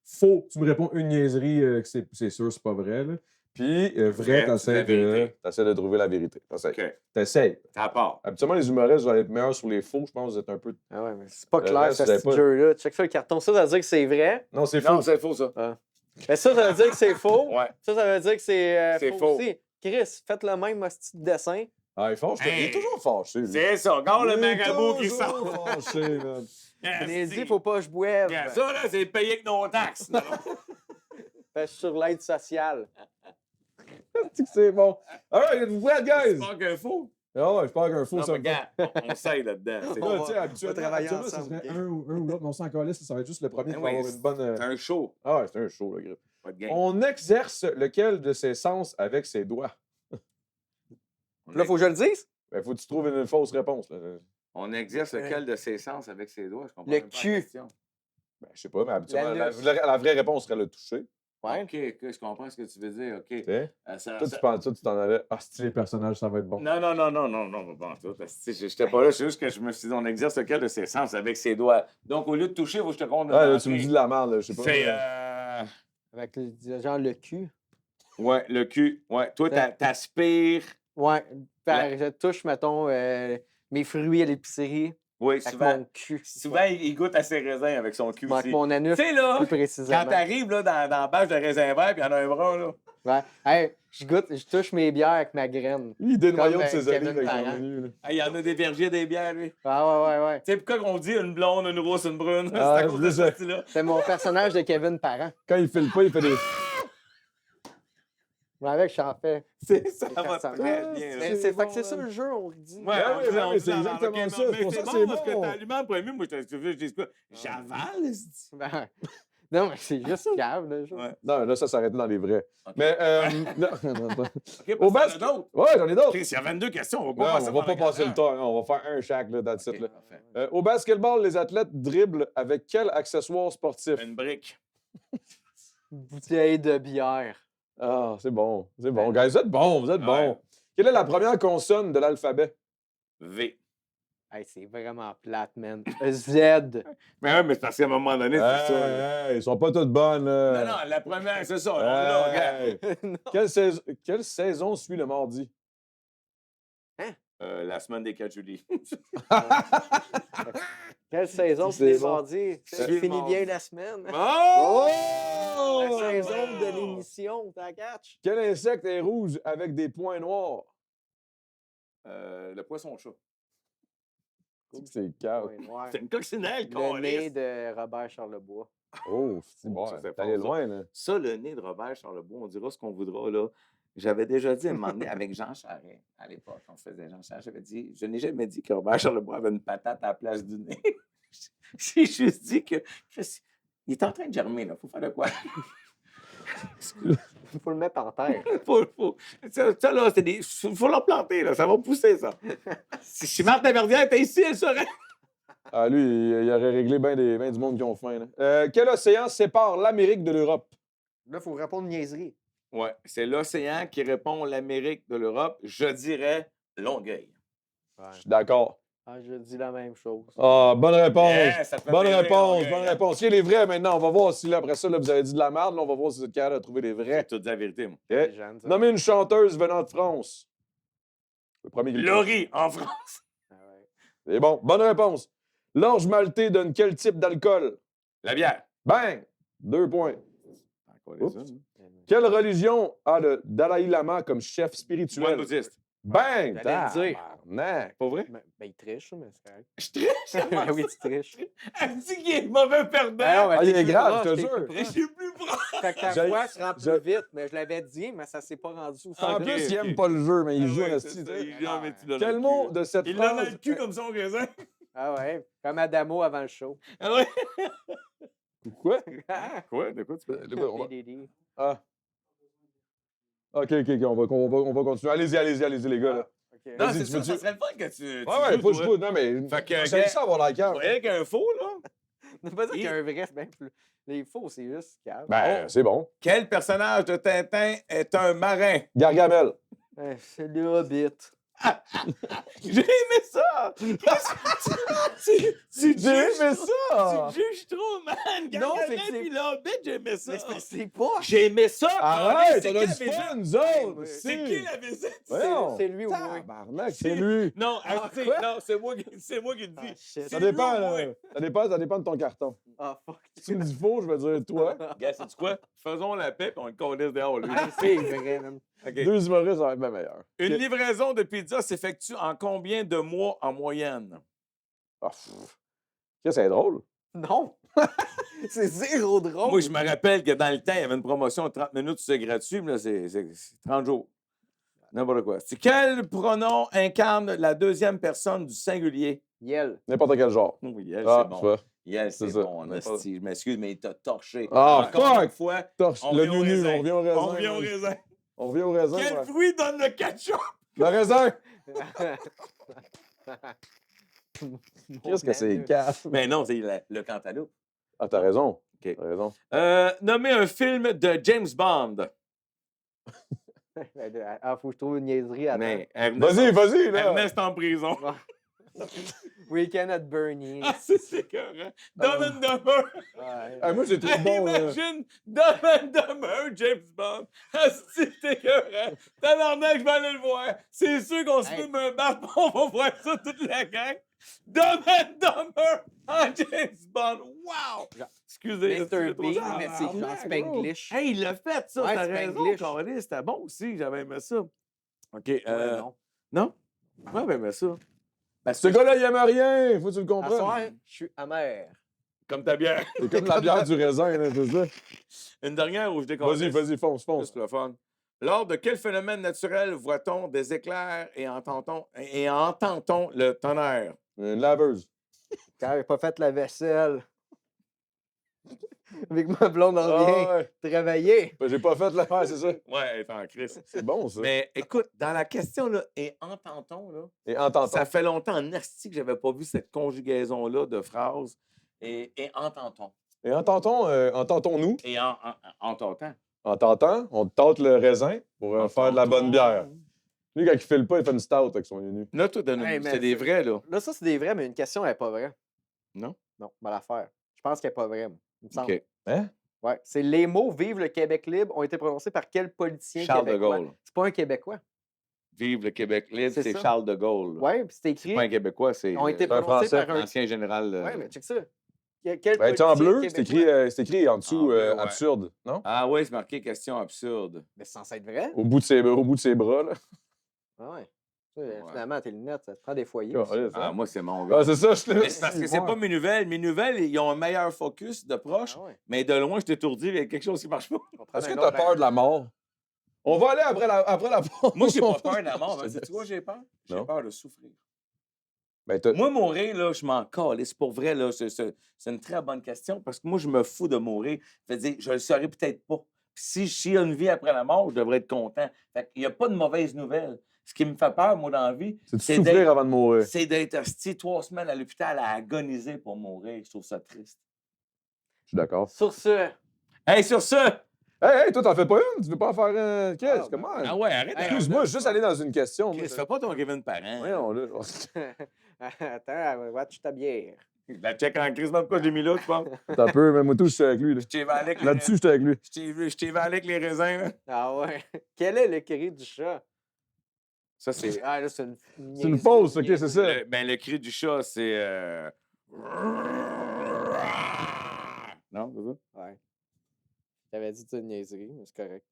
faux. Tu me réponds une niaiserie, que c'est sûr, c'est pas vrai. Là. Puis vrai, Vrai, t'essaies la vérité. de trouver la vérité. OK. T'essayes. Ça part. Habituellement, les humoristes, vous allez être meilleurs sur les faux. Je pense que vous êtes un peu. Ah ouais, mais c'est pas Le clair, reste, ce vous avez petit pas- jeu-là. Check ça, le carton. Ça veut dire que c'est vrai. Non, c'est faux. Non, c'est faux, ça. Mais ça veut dire que c'est faux. Ouais. Ça veut dire que c'est C'est faux faux. aussi. Chris, faites le même petit dessin. Ah, il est fâché. Il est toujours fâché. lui. C'est ça. Regarde le Il est marabout qui toujours sort. fâché, man. Je l'ai dit, faut pas que je boive. Ça, là, c'est payé avec nos taxes. là. Fait que je suis sur l'aide sociale. C'est bon. All right, well, guys. C'est pas qu'un faux. Ah ouais, je parle qu'un faux, Non, ça mais me fait. regarde, on s'aide là-dedans. C'est Là, tu sais, habituellement, travailler habituellement, ce ensemble, serait ok? un ou l'autre, mais on s'en calisse, ça va être juste le premier Ben qui va oui, avoir une bonne. c'est un show. Ah ouais, c'est un show, le gars. Pas de game. On exerce lequel de ses sens avec ses doigts? Là, faut que je le dise? Ben, faut que tu trouves une fausse réponse. Là. On exerce lequel de ses sens avec ses doigts? Je comprends Le même pas la cul. question. Ben, je sais pas, mais habituellement, La la vraie réponse serait le toucher. Ouais. OK, je comprends ce que tu veux dire. OK. Tu sais? Ça- Toi, ça- tu penses ça, tu t'en allais. Ah, c'est les personnages, ça va être bon. Non, pas en tout. Parce que, tu sais, j'étais pas là, c'est juste que je me suis dit, on exerce lequel de ses sens avec ses doigts. Donc, au lieu de toucher, il faut que je te compte. Ah, là, tu me dis de la merde, là, je sais pas. C'est. Avec genre le cul. Ouais, le cul. Ouais, toi, t'aspires. Ouais. La- Je touche, mettons, mes fruits à l'épicerie Oui, avec souvent. mon cul. Souvent, il goûte à ses raisins avec son cul Avec aussi. mon anus, Tu sais, là, plus quand précisément. t'arrives là, dans la bâche de raisin vert, puis il y en a un brun, là. Ouais. Hey, je touche mes bières avec ma graine. Lui, il dénoyau de Comme, ses Kevin amis avec son Parent. menu. là. Il y en a des vergers, des bières, lui. Ah ouais. Tu sais, pourquoi on dit une blonde, une rousse, une brune? C'est Ah, à cause de c'est ça. ce style-là. C'est mon personnage de Kevin Parent. Quand il file pas, il fait des. Ouais, avec, j'en fais. Ça va personnages. très bien. là. Mais c'est fait que c'est ça le jeu, on le dit. Ouais, Ah oui, on dit, oui, on oui, dit c'est dans- exactement ok, ça, mais c'est pour c'est ça que bon c'est parce bon. que t'allumes en premier, moi, je dis quoi? J'avale, c'est- Ben, non, mais c'est juste cave, le jeu. Ouais. Non, là, ça s'arrêtait dans les vrais. Ok. Mais, non, non, non. OK, Au parce basket. qu'il y en a d'autres. Ouais, j'en ai d'autres. Chris, il y a 22 questions, on va Non, pas passer on va pas pendant passer le 4 heures. temps. Non, on va faire un chaque, là, that's it, OK, là. parfait. Au basketball, les athlètes dribblent avec quel accessoire sportif? Une brique. Bouteille de bière. Ah, c'est bon. C'est bon. Guys, vous êtes bons, vous êtes bons. Ouais. Quelle est la première consonne de l'alphabet? V. Hey, c'est vraiment plate, man. Z. Mais ouais, mais c'est parce qu'à un moment donné, c'est ça. Hey, ils sont pas toutes bonnes, là. Non, non, la première, c'est ça. On l'a, regarde. Hey. Non. Quelle saison suit le mardi? La semaine des 4 juillet. Quelle saison, C'est c'est bon. mardi? C'est Ça le finit mardi. bien la semaine. Oh! La La saison saison! de l'émission, t'as catch? Quel insecte est rouge avec des points noirs? Le poisson-chat. C'est calme. Ouais, noir. C'est une coccinelle, Le nez de Robert Charlebois. Oh, c'est Oh, bon. ça, c'est T'es allé fort, ça. loin, là. Ça, le nez de Robert Charlebois, on dira ce qu'on voudra, là. J'avais déjà dit à un moment donné avec Jean Charest, à l'époque, on faisait Jean Charest, j'avais dit, je n'ai jamais dit que Robert Charlebois avait une patate à la place du nez. J'ai juste dit que il est en train de germer, là. Faut faire de quoi? Il faut le mettre en terre. Ça, là, c'est des. Faut leur planter, là. Ça va pousser, ça. Si Marthe Laverdière était ici, elle serait. Ah, lui, il aurait réglé bien du monde qui ont faim, là. Quel océan sépare l'Amérique de l'Europe? Là, il faut répondre niaiserie. Ouais, c'est l'océan qui répond l'Amérique de l'Europe. Je dirais Longueuil. Ouais. Je suis d'accord. Ah, je dis la même chose. Ah, bonne réponse. Yeah, ça te fait Bonne plaisir, réponse, Longueuil, bonne hein? réponse. Il y a les vrais maintenant. On va voir si là, après ça, là, vous avez dit de la merde. Là, on va voir si vous êtes capable de trouver les J'ai vrais. tout dit la vérité, moi. OK. Jeanne, ça. Nommez une chanteuse venant de France. Le premier qui le trouve. Laurie, en France. Ah ouais. C'est bon. Bonne réponse. L'orge maltais donne quel type d'alcool? La bière. Bang! 2 points. Encore Oups. les autres. Quelle religion a le Dalai Lama comme chef Moine spirituel? bouddhiste. Bang! J'allais le dire. Tabarnak. Pas vrai? Ben, il triche, mais c'est correct. Je triche. Ben oui, tu triches. Elle dit qu'il est mauvais perdant. Ben non, mais Ah, il t'es est plus grave, proche, je te t'es jure. plus Je proche. suis plus proche. Fait que ta J'ai- voix se rend plus je- vite, mais je l'avais dit, mais ça s'est pas rendu aussi En Ok, plus, il ok. aime pas le jeu, mais il Ah joue ouais, en c'est esti. ça, tu sais. il l'a, mais tu l'as dans Quel le mot cul. de cette Il l'a dans phrase... le cul comme son raisin. Ah ouais, comme Adamo avant le show. Ah ouais? Quoi? Quoi? De quoi tu peux? De quoi, on va- PDD. Ah. OK, on va continuer. Allez-y, les gars. Là. Ok. Non, Vas-y, c'est tu ça, veux-tu- ça serait le fun que tu Ouais, joues, faut que je toi. joue. Non, mais... Fait que, J'aime ça avoir la Tu carte. voyais qu'un faux, là? Ne pas dire Et- qu'un vrai, c'est bien plus. Les faux, c'est juste calme. Ben, c'est bon. Quel personnage de Tintin est un marin? Gargamel. C'est le Hobbit. J'ai aimé ça! Tu J'ai aimé ça! Tu juges trop, man! Non, c'est Gargamel que c'est- puis l'Hobbit, j'ai aimé ça! Mais c'est pas. J'ai aimé ça! Arrête, c'est on a qui du la visite? fun, nous autres! Ouais, C'est qui la visite? Voyons. C'est lui ou moi. Tabarnak, c'est lui. Non, Ah, c'est- quoi? non, c'est moi, c'est moi qui le dis. Ah, shit. Ça C'est dépend, lui ou là. moi? Ça dépend de ton carton. Ah, fuck. Si tu me dis faux, je vais dire toi. Gars, sais-tu quoi? Faisons la paix et on le connaisse dehors, lui. Ah, c'est vrai, même. OK. 2 humoristes, ça va être bien meilleur. Une livraison de pizza s'effectue en combien de mois en moyenne? Ah, pff. Qu'est-ce que c'est drôle? Non. C'est zéro drôle. Moi, je me rappelle que dans le temps, il y avait une promotion de 30 minutes, c'est gratuit, mais là, c'est 30 jours. N'importe quoi. C'est quel pronom incarne la deuxième personne du singulier? Yel. N'importe quel genre. Oui, elle, Ah, c'est bon. tu vois. Yes, C'est c'est ça. bon, hostie. Je m'excuse, mais il t'a torché. Ah, Encore fuck! une fois, Torche, on le revient au nu, raisin. on revient au raisin. on revient au raisin. On revient au raisin. Quel ouais. fruit donne le ketchup? Le raisin! Qu'est-ce que c'est casse? Mais non, c'est le cantaloupe. Ah, t'as raison. OK. T'as raison. Nommez un film de James Bond. Ah, faut que je trouve une niaiserie à Mais Vas-y, là! Ernest en prison. Weekend at Bernie. Ah, c'est écœurant. Dumb and Dumber. Ouais. Ah, moi, c'est trop bon, là. Imagine Dumb and Dumber, James Bond. Ah, c'est écœurant. Tabarnak, je vais aller le voir. C'est sûr qu'on se Hey. fume un bar, on va voir ça toute la gang. Dumb and Dumber en James Bond. Wow! Excusez. Mr. c'est trop Bean, tard. mais c'est genre Spanglish. Hey, il l'a fait, ça. Ouais, T'as raison, Spanglish. Carlis. C'était bon aussi. J'avais aimé ça. OK. Ouais, non. Non? Ouais, j'avais aimé ça. Parce Ce que, gars-là, il aime rien! Faut que tu le À comprennes. soir, je suis amer. comme ta bière. C'est comme la bière du raisin, là, c'est ça. Une dernière où je déconne. Vas-y, fonce. Juste le fun. Lors de quel phénomène naturel voit-on des éclairs et entend-on le tonnerre? Une laveuse. Quand j'ai pas fait la vaisselle. Avec ma blonde en revient. Ah, ouais. Travailler. Ben, j'ai pas fait l'affaire, c'est ça. Ouais, elle est en crise. C'est bon, ça. Mais écoute, dans la question, là, et entend-on, là, Et entends-on. ça fait longtemps en asti que j'avais pas vu cette conjugaison-là de phrases. Et entend-on. Et entend-on-nous? Et entend-on. Entend-on? On tente le raisin pour faire de la bonne bière. Lui, quand il file pas, il fait une stout avec son nu. Là, toi, donne-nous. Hey, mais c'est des c'est- vrais, là. Là, ça, c'est des vrais, mais une question, elle n'est pas vraie. Non? Non, on va la faire. Je pense qu'elle n'est pas vraie, moi. Il me semble. OK. Hein? Ouais. C'est les mots Vive le Québec libre ont été prononcés par quel politicien Charles de québécois? Gaulle. C'est pas un Québécois. Vive le Québec libre, C'est c'est ça. Charles de Gaulle. Oui, puis c'est C'est écrit. pas un Québécois, c'est Ont été un prononcés Français. par un. l'ancien général. Oui, mais check ça. Quel Ben, tu sais, en bleu, politicien c'est écrit en dessous En bleu, ouais. absurde, non? Ah oui, c'est marqué question absurde. Mais c'est censé être vrai. Au bout de ses bras, là. Ah ouais. Finalement, tes lunettes, ça te prend des foyers. Ah, moi, c'est mon gars. Ah, c'est ça, je Mais c'est parce que c'est pas mes nouvelles. Mes nouvelles, ils ont un meilleur focus de proche, Ah ouais. mais de loin, je t'étourdis avec quelque chose qui marche pas. On va prendre Est-ce que un t'as autre peur de la mort? On va aller après la pause. Moi, j'ai pas peur de la mort. Je te Tu vois, j'ai peur? J'ai Non. peur de souffrir. Ben, t'as- Moi, mourir, là, je m'en calisse. Pour vrai, là, c'est une très bonne question parce que moi, je me fous de mourir. Fait dire, je le saurais peut-être pas. Puis si s'il y a une vie après la mort, je devrais être content. Fait qu'il n'y a pas de mauvaise nouvelle. Ce qui me fait peur, moi, dans la vie, c'est de c'est souffrir d'être- avant de mourir. c'est d'être hostie 3 semaines à l'hôpital à agoniser pour mourir. Je trouve ça triste. Je suis d'accord. Sur ce, Hey, sur ce, Hey, toi, t'en fais pas une? Tu veux pas en faire un? Qu'est-ce? Comment? Ah ouais, arrête. Excuse-moi, juste aller dans une question. Chris, fais pas ton Kevin Parent. Voyons, là. Attends, watch ta bière. La check en crise, même pourquoi je l'ai mis là, tu penses? T'as peu, même moi, tout, j'étais avec lui. Là. Je t'ai valé avec les Là-dessus, j'étais avec lui. Je t'ai valé avec les raisins, là. Ah ouais. Quel est le cri du chat? Ça, c'est... Ah là, c'est une C'est une pause, ok, c'est ça. Le cri du chat, c'est... Non, c'est ça? Ouais. J'avais dit une niaiserie, mais c'est correct.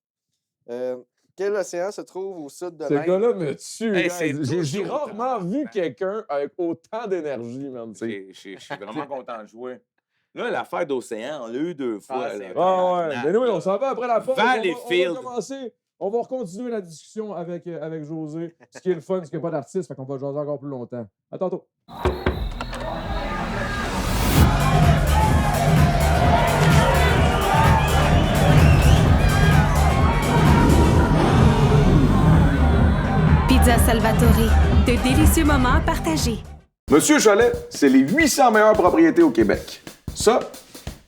Quel océan se trouve au sud de Ce l'Inde? gars-là me tue. Hey, guys. c'est J'ai toujours rarement autant. vu quelqu'un avec autant d'énergie, man. tu sais. Je suis vraiment content de jouer. Là, l'affaire d'Océan, on l'a eu 2 fois. Ah, là. c'est Ah ouais. Mais nous, on s'en va après la pause. Valleyfield. On va commencer. On va continuer la discussion avec José. Ce qui est le fun, c'est qu'il n'y a pas d'artiste, fait qu'on va jaser encore plus longtemps. À tantôt. Pizza Salvatore, de délicieux moments partagés. Monsieur Chalet, c'est les 800 meilleures propriétés au Québec. Ça,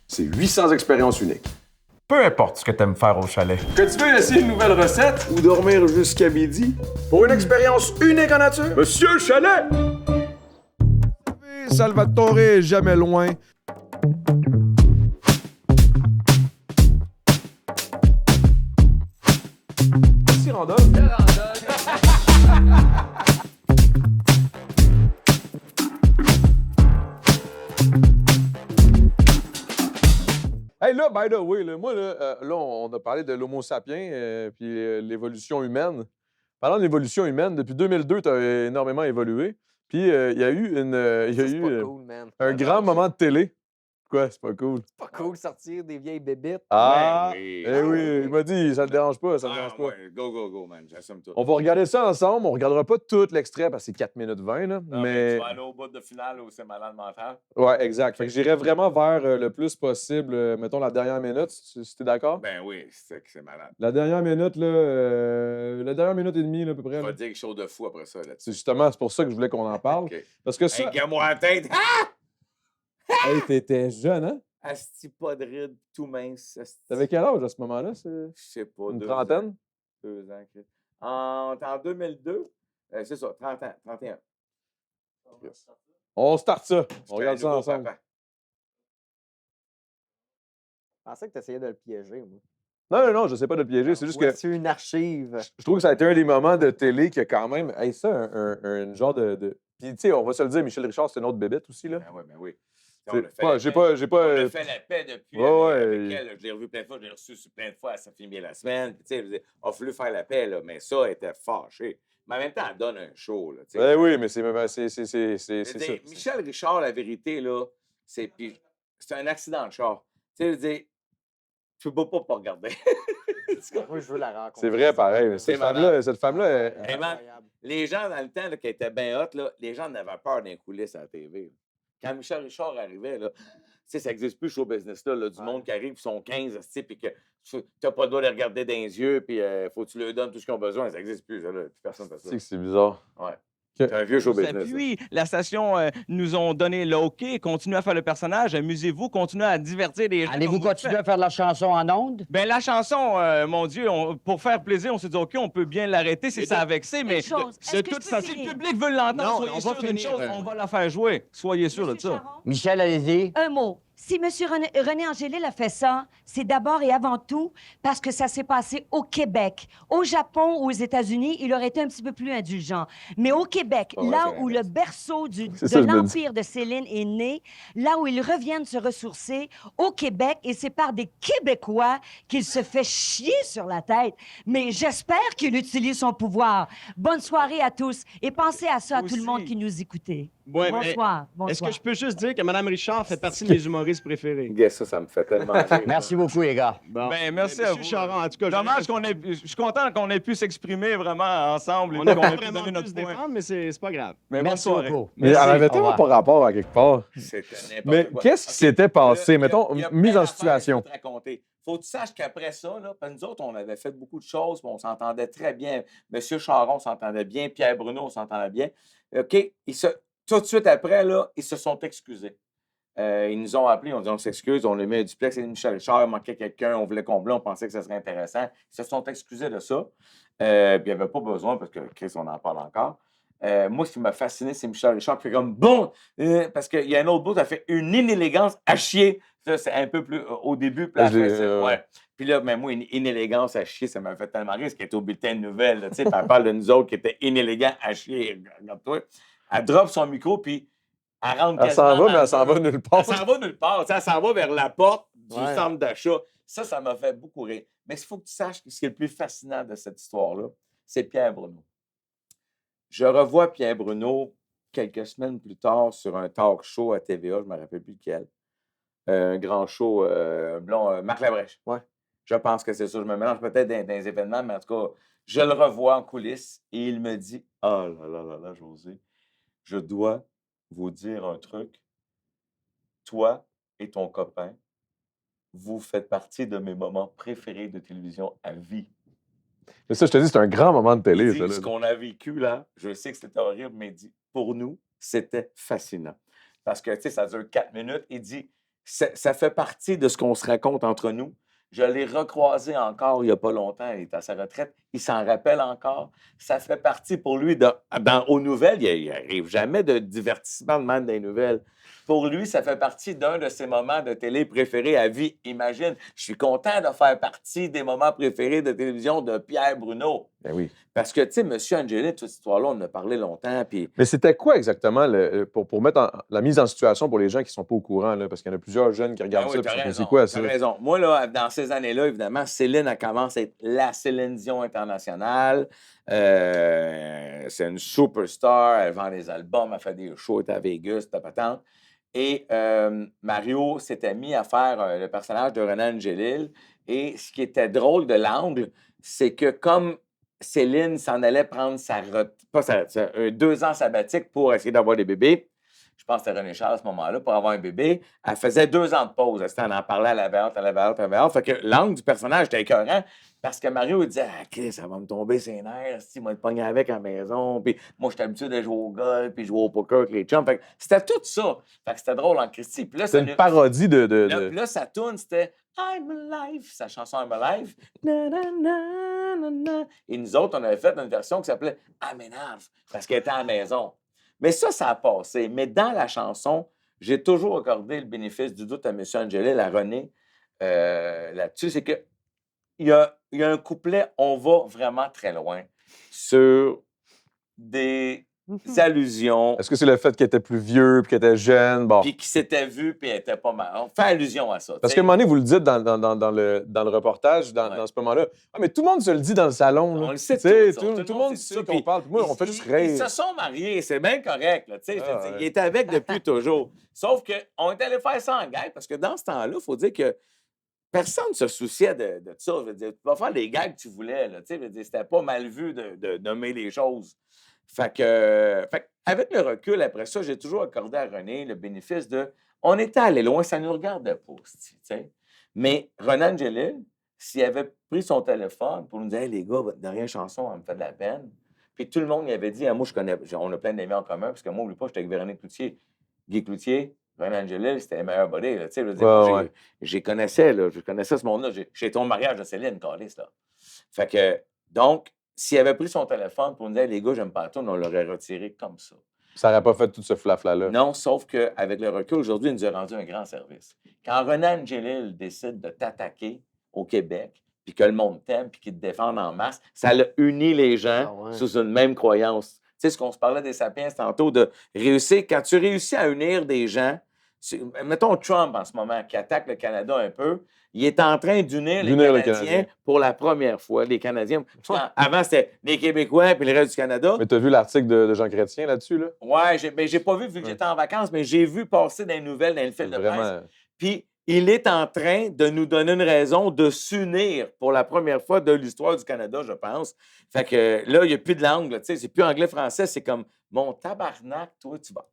c'est 800 expériences uniques. Peu importe ce que t'aimes faire au chalet. Que tu veux essayer une nouvelle recette ou dormir jusqu'à midi? Pour une expérience unique en nature, Monsieur Chalet! Salvatore est jamais loin. Merci, Randolph. Hey, là, by the way, là, moi, là, on a parlé de l'Homo sapiens puis l'évolution humaine. Parlant de l'évolution humaine, depuis 2002, tu as énormément évolué. Puis il y a eu, C'est pas cool, man. un grand moment de télé. Quoi, c'est pas cool? C'est pas cool de sortir des vieilles bébites. Ah! oui. Eh oui, il m'a dit, ça te dérange pas, ça te Ah, dérange pas. ouais, go, man, j'assume tout. On va regarder ça ensemble. On regardera pas tout l'extrait parce que c'est 4 minutes 20, là. Non, mais... Tu vas aller au bout de finale où c'est malade mental. Ouais, exact. Fait que j'irai vraiment vers le plus possible, mettons, la dernière minute, si t'es d'accord? Ben oui, c'est malade. La dernière minute, là, la dernière minute et demie, là, à peu près. Je là. vais te dire quelque chose de fou après ça. Là-dessus. C'est justement, c'est pour ça que je voulais qu'on en parle. OK. Parce que ça... Hey, garde-moi la tête. Ah! Hey, t'étais jeune, hein? Asti pas de rides, tout mince. asti. T'avais quel âge à ce moment-là? Je sais pas. Une 2 trentaine? ans. 2 ans. Chris. En 2002, c'est ça, 30 ans, 31. On start ça. On J'étais regarde un ça nouveau ensemble. papa. Je pensais que tu essayais de le piéger, moi. Non, je sais pas de le piéger. C'est juste que C'est une archive. je trouve que ça a été un des moments de télé qui a quand même... Hey, ça, un genre de... Puis, tu sais, on va se le dire, Michel Richard, c'est une autre bébête aussi, là. Ben oui. C'est On a fait pas- la j'ai paix. pas... J'ai On pas a fait la paix depuis Ouais, avec ouais. elle. Je l'ai revu plein de fois, je l'ai reçu plein de fois, elle s'est filmé la semaine. Puis, tu sais, il a fallu faire la paix, là, mais ça, elle était fâchée. Mais en même temps, elle donne un show. Là, tu sais. Ben oui, mais c'est Je veux ça. dire, Michel Richard, la vérité, là, c'est un accident de char. Tu sais, je veux dire, tu peux pas regarder. Moi, je veux la rencontrer. C'est vrai, pareil. mais C'est Cette femme-là, elle- Hey, man, Incroyable. les gens, dans le temps, là, qui étaient bien hot, là, les gens en avaient peur d'un coulisses à la TV. Là. Quand Michel Richard arrivait, là, tu sais, ça n'existe plus, show business-là, là, du monde qui arrive, ils sont 15, puis que tu n'as pas le droit de les regarder dans les yeux, puis faut que tu leur donnes tout ce qu'ils ont besoin. Ça n'existe plus, ça, là. Plus personne fait ça. c'est que c'est bizarre. Ouais. C'est un vieux show Vous business. ça. appuie. La station nous ont donné le OK. Continuez à faire le personnage. Amusez-vous. Continuez à divertir les gens. Allez-vous comme vous le continuer faites. à faire de la chanson en ondes? Ben, la chanson, mon Dieu, pour faire plaisir, on s'est dit OK, on peut bien l'arrêter si ça a vexé, mais chose, de est-ce que toute je peux façon, si finir? le public veut l'entendre, Non, soyez on va sûr d'une finir, chose, on va la faire jouer. Soyez sûr de Monsieur ça. Charon? Michel, allez-y. Un mot. Si M. René Angélil a fait ça, c'est d'abord et avant tout parce que ça s'est passé au Québec. Au Japon ou aux États-Unis, il aurait été un petit peu plus indulgent. Mais au Québec, Ah ouais, là c'est où vrai. le berceau C'est ça, de je me dis. l'Empire de Céline est né, là où ils reviennent se ressourcer, au Québec, et c'est par des Québécois qu'il se fait chier sur la tête. Mais j'espère qu'il utilise son pouvoir. Bonne soirée à tous et pensez à ça à tout le Aussi. monde qui nous écoutait. Ouais, mais Bonsoir. est-ce Bonsoir. que je peux juste dire que Mme Richard fait partie de mes humoristes préférés? Yes, ça me fait tellement rire. Merci beaucoup, les gars. Bon. Ben, merci à Monsieur vous. Charon, en tout cas, Dommage qu'on ait. Je suis content qu'on ait pu s'exprimer vraiment ensemble et on qu'on a pas ait pu vraiment donner pu notre se point. défendre, mais c'est pas grave. Mais bonne Merci soirée. beaucoup. Mais elle avait Au tellement revoir. pas rapport à quelque part. C'était n'importe Mais quoi. qu'est-ce qui OK. s'était passé? Là, Mettons, il y a mise plein en d'affaires situation. que je vais te raconter. Faut que tu saches qu'après ça, là, parce que nous autres, on avait fait beaucoup de choses, puis on s'entendait très bien. Monsieur Charon s'entendait bien, Pierre Bruno s'entendait bien. OK? Tout de suite après, là, ils se sont excusés. Ils nous ont appelés, on dit on s'excuse, on a mis un duplex, et Michel Richard, il manquait quelqu'un, on voulait combler, on pensait que ça serait intéressant. Ils se sont excusés de ça. Puis il n'y avait pas besoin, parce que Chris, on en parle encore. Moi, ce qui m'a fasciné, c'est Michel Richard qui fait comme bon, parce qu'il y a un autre bout, ça fait une inélégance à chier. Ça, c'est un peu plus au début, puis après, ouais. Puis là, même moi, une inélégance à chier, ça m'a fait tellement rire, parce qu'elle était au bulletin de nouvelles, là, tu sais, puis elle parle de nous autres qui étaient inélégants à chier. Regarde-toi. Elle drop son micro, puis elle rentre Elle s'en va, mais elle s'en va nulle part. Elle s'en va nulle part. Tu sais, elle s'en va vers la porte du Ouais. centre d'achat. Ça m'a fait beaucoup rire. Mais il faut que tu saches que ce qui est le plus fascinant de cette histoire-là, c'est Pierre Bruno. Je revois Pierre Bruno quelques semaines plus tard sur un talk show à TVA, je ne me rappelle plus lequel. Un grand show blond, Marc Labrèche. Ouais. Je pense que c'est ça. Je me mélange peut-être dans les événements, mais en tout cas, je le revois en coulisses et il me dit « Ah là là là là, José, je dois vous dire un truc. Toi et ton copain, vous faites partie de mes moments préférés de télévision à vie. » Mais ça, je te dis, c'est un grand moment de Il télé, dit, ça. ce Là. qu'on a vécu là, je sais que c'était horrible, mais il dit, pour nous, c'était fascinant. Parce que, tu sais, ça dure 4 minutes. Il dit, ça fait partie de ce qu'on se raconte entre nous. Je l'ai recroisé encore il n'y a pas longtemps. Il est à sa retraite. Il s'en rappelle encore. Ça fait partie pour lui, aux nouvelles, il n'arrive jamais de divertissement de même dans les nouvelles. Pour lui, ça fait partie d'un de ses moments de télé préférés à vie. Imagine, je suis content de faire partie des moments préférés de télévision de Pierre Bruno. Ben oui. Parce que, tu sais, M. Angélil, toute cette histoire-là, on en a parlé longtemps. Puis Mais c'était quoi exactement pour mettre la mise en situation pour les gens qui ne sont pas au courant? Là, parce qu'il y en a plusieurs jeunes qui regardent ça. t'as Puis raison, c'est quoi ça? t'as raison. Moi, là, dans ces années-là, évidemment, Céline, elle commence à être la Céline Dion internationale. C'est une superstar. Elle vend des albums, elle fait des shows, elle est à Vegas, ta patente. Et Mario s'était mis à faire le personnage de Renan Angélil. Et ce qui était drôle de l'angle, c'est que comme Céline s'en allait prendre pas 2 ans sabbatique pour essayer d'avoir des bébés, je pense que c'était René Charles à ce moment-là, pour avoir un bébé, elle faisait 2 ans de pause. Elle en parlait à la veille, à la veille, à la veille. Fait que l'angle du personnage était écœurant parce que Mario il disait « Ah, Chris, ça va me tomber ses nerfs, il m'a pogné avec à la maison. » Puis moi, j'étais habitué de jouer au golf, puis jouer au poker avec les chums. Fait que c'était tout ça. Fait que c'était drôle en Christy. Puis là, C'est une parodie de... Puis là, sa tune, c'était I'm Alive, sa chanson I'm Alive. Na, na, na, na, na. Et nous autres, on avait fait une version qui s'appelait Aménave, parce qu'elle était à la maison. Mais ça a passé. Mais dans la chanson, j'ai toujours accordé le bénéfice du doute à M. Angélil, à René, là-dessus. C'est qu'il y a un couplet, on va vraiment très loin, sur des allusions. Est-ce que c'est le fait qu'elle était plus vieux puis qu'elle était jeune? Bon. Puis qui s'était vu, puis elle était pas mal. On fait allusion à ça. Parce qu'à un moment donné, vous le dites dans le reportage, dans ce moment-là. Ah, mais tout le monde se le dit dans le salon. Là. On le sait tout le monde monde sait sait ça, qu'on puis parle. Puis moi, on fait juste rire. Ils se sont mariés, c'est bien correct. Là, Ah, ouais. Il était avec depuis toujours. Sauf qu'on est allé faire ça en guerre parce que dans ce temps-là, il faut dire que personne ne se souciait de ça. Je veux dire, tu vas faire les gags que tu voulais. Là, je veux dire, c'était pas mal vu de nommer les choses. Fait que, avec le recul, après ça, j'ai toujours accordé à René le bénéfice de on était allé loin, ça ne nous regardait pas. Tu sais. Mais Renan Angélil, s'il avait pris son téléphone pour nous dire hey, les gars, votre dernière chanson, elle me fait de la peine. Puis tout le monde y avait dit ah, moi, on a plein d'amis en commun, parce que moi, n'oublie pas, j'étais avec Véronique Cloutier, Guy Cloutier. Renan Angélil, c'était les meilleurs buddies. Tu sais, je connaissais ce monde-là. J'ai été au mariage de Céline, Carlis, là. Fait que, donc, s'il avait pris son téléphone pour nous dire, les gars, j'aime pas la tourne, on l'aurait retiré comme ça. Ça n'aurait pas fait tout ce flafla-là. Non, sauf qu'avec le recul, aujourd'hui, il nous a rendu un grand service. Quand Renan Angélil décide de t'attaquer au Québec, puis que le monde t'aime, puis qu'il te défende en masse, ça l'a uni les gens sous une même croyance. Tu sais, ce qu'on se parlait des Sapiens tantôt, de réussir, quand tu réussis à unir des gens, mettons Trump en ce moment, qui attaque le Canada un peu, il est en train d'unir les Canadiens pour la première fois. Les Canadiens. Avant, c'était les Québécois puis le reste du Canada. Mais tu as vu l'article de Jean Chrétien là-dessus, là? Oui, j'ai pas vu que j'étais en vacances, mais j'ai vu passer dans les nouvelles, dans le fil de presse. Puis il est en train de nous donner une raison de s'unir pour la première fois de l'histoire du Canada, je pense. Fait que là, il n'y a plus de langue. Tu sais, c'est plus anglais-français. C'est comme, mon tabarnak, toi, tu vas.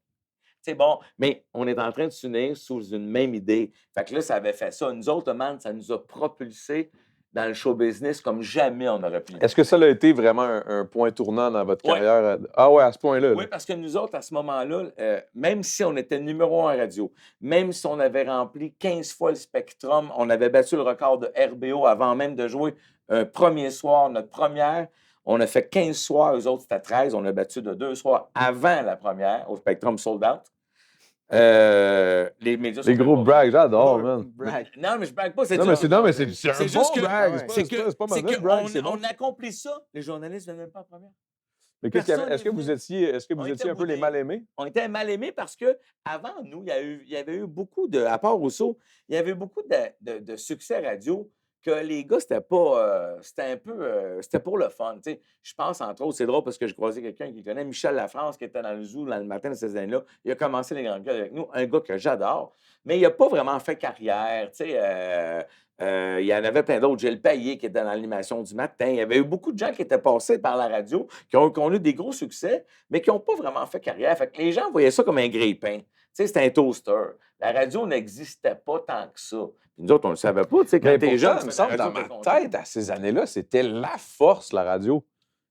C'est bon, mais on est en train de s'unir sous une même idée. Fait que là, ça avait fait ça. Nous autres, man, ça nous a propulsés dans le show business comme jamais on aurait pu. Est-ce que ça a été vraiment un point tournant dans votre Ouais. carrière? Ah ouais, à ce point-là. là. Oui, parce que nous autres, à ce moment-là, même si on était numéro 1 en radio, même si on avait rempli 15 fois le Spectrum, on avait battu le record de RBO avant même de jouer un premier soir, notre première. On a fait 15 soirs, eux autres, c'était 13. On a battu de 2 soirs avant la première, au Spectrum Sold Out. Les médias Les sont gros pas- brags, j'adore, man. Brag. Non, mais je brague pas, c'est Non, dur. mais c'est un C'est bon juste que- brag. ouais. C'est pas C'est mauvais brag, c'est qu'on bon. on accomplit ça, les journalistes ne viennent même pas en première. Mais qu'est-ce qu'il y avait- personne est-ce que n'est vous venu. étiez, On un était peu les boudés. mal aimés? On était mal aimés parce que avant nous, il y avait eu beaucoup de, à part Rousseau, il y avait eu beaucoup de succès radio que les gars, c'était pas, c'était un peu, c'était pour le fun. Tu sais. Je pense, entre autres, c'est drôle parce que j'ai croisé quelqu'un qui connaît Michel Lafrance, qui était dans le zoo dans le matin de ces années-là. Il a commencé les grandes gueules avec nous, un gars que j'adore, mais il n'a pas vraiment fait carrière. Tu sais, il y en avait plein d'autres. Gilles Payet qui était dans l'animation du matin. Il y avait eu beaucoup de gens qui étaient passés par la radio, qui ont eu des gros succès, mais qui n'ont pas vraiment fait carrière. Fait que les gens voyaient ça comme un grille-pain. Tu sais, c'était un toaster. La radio n'existait pas tant que ça. Puis nous autres, on ne le savait pas. Tu sais, quand Mais t'es jeune, pourtant, il me semble, dans ma t'es content. tête, à ces années-là, c'était la force, la radio.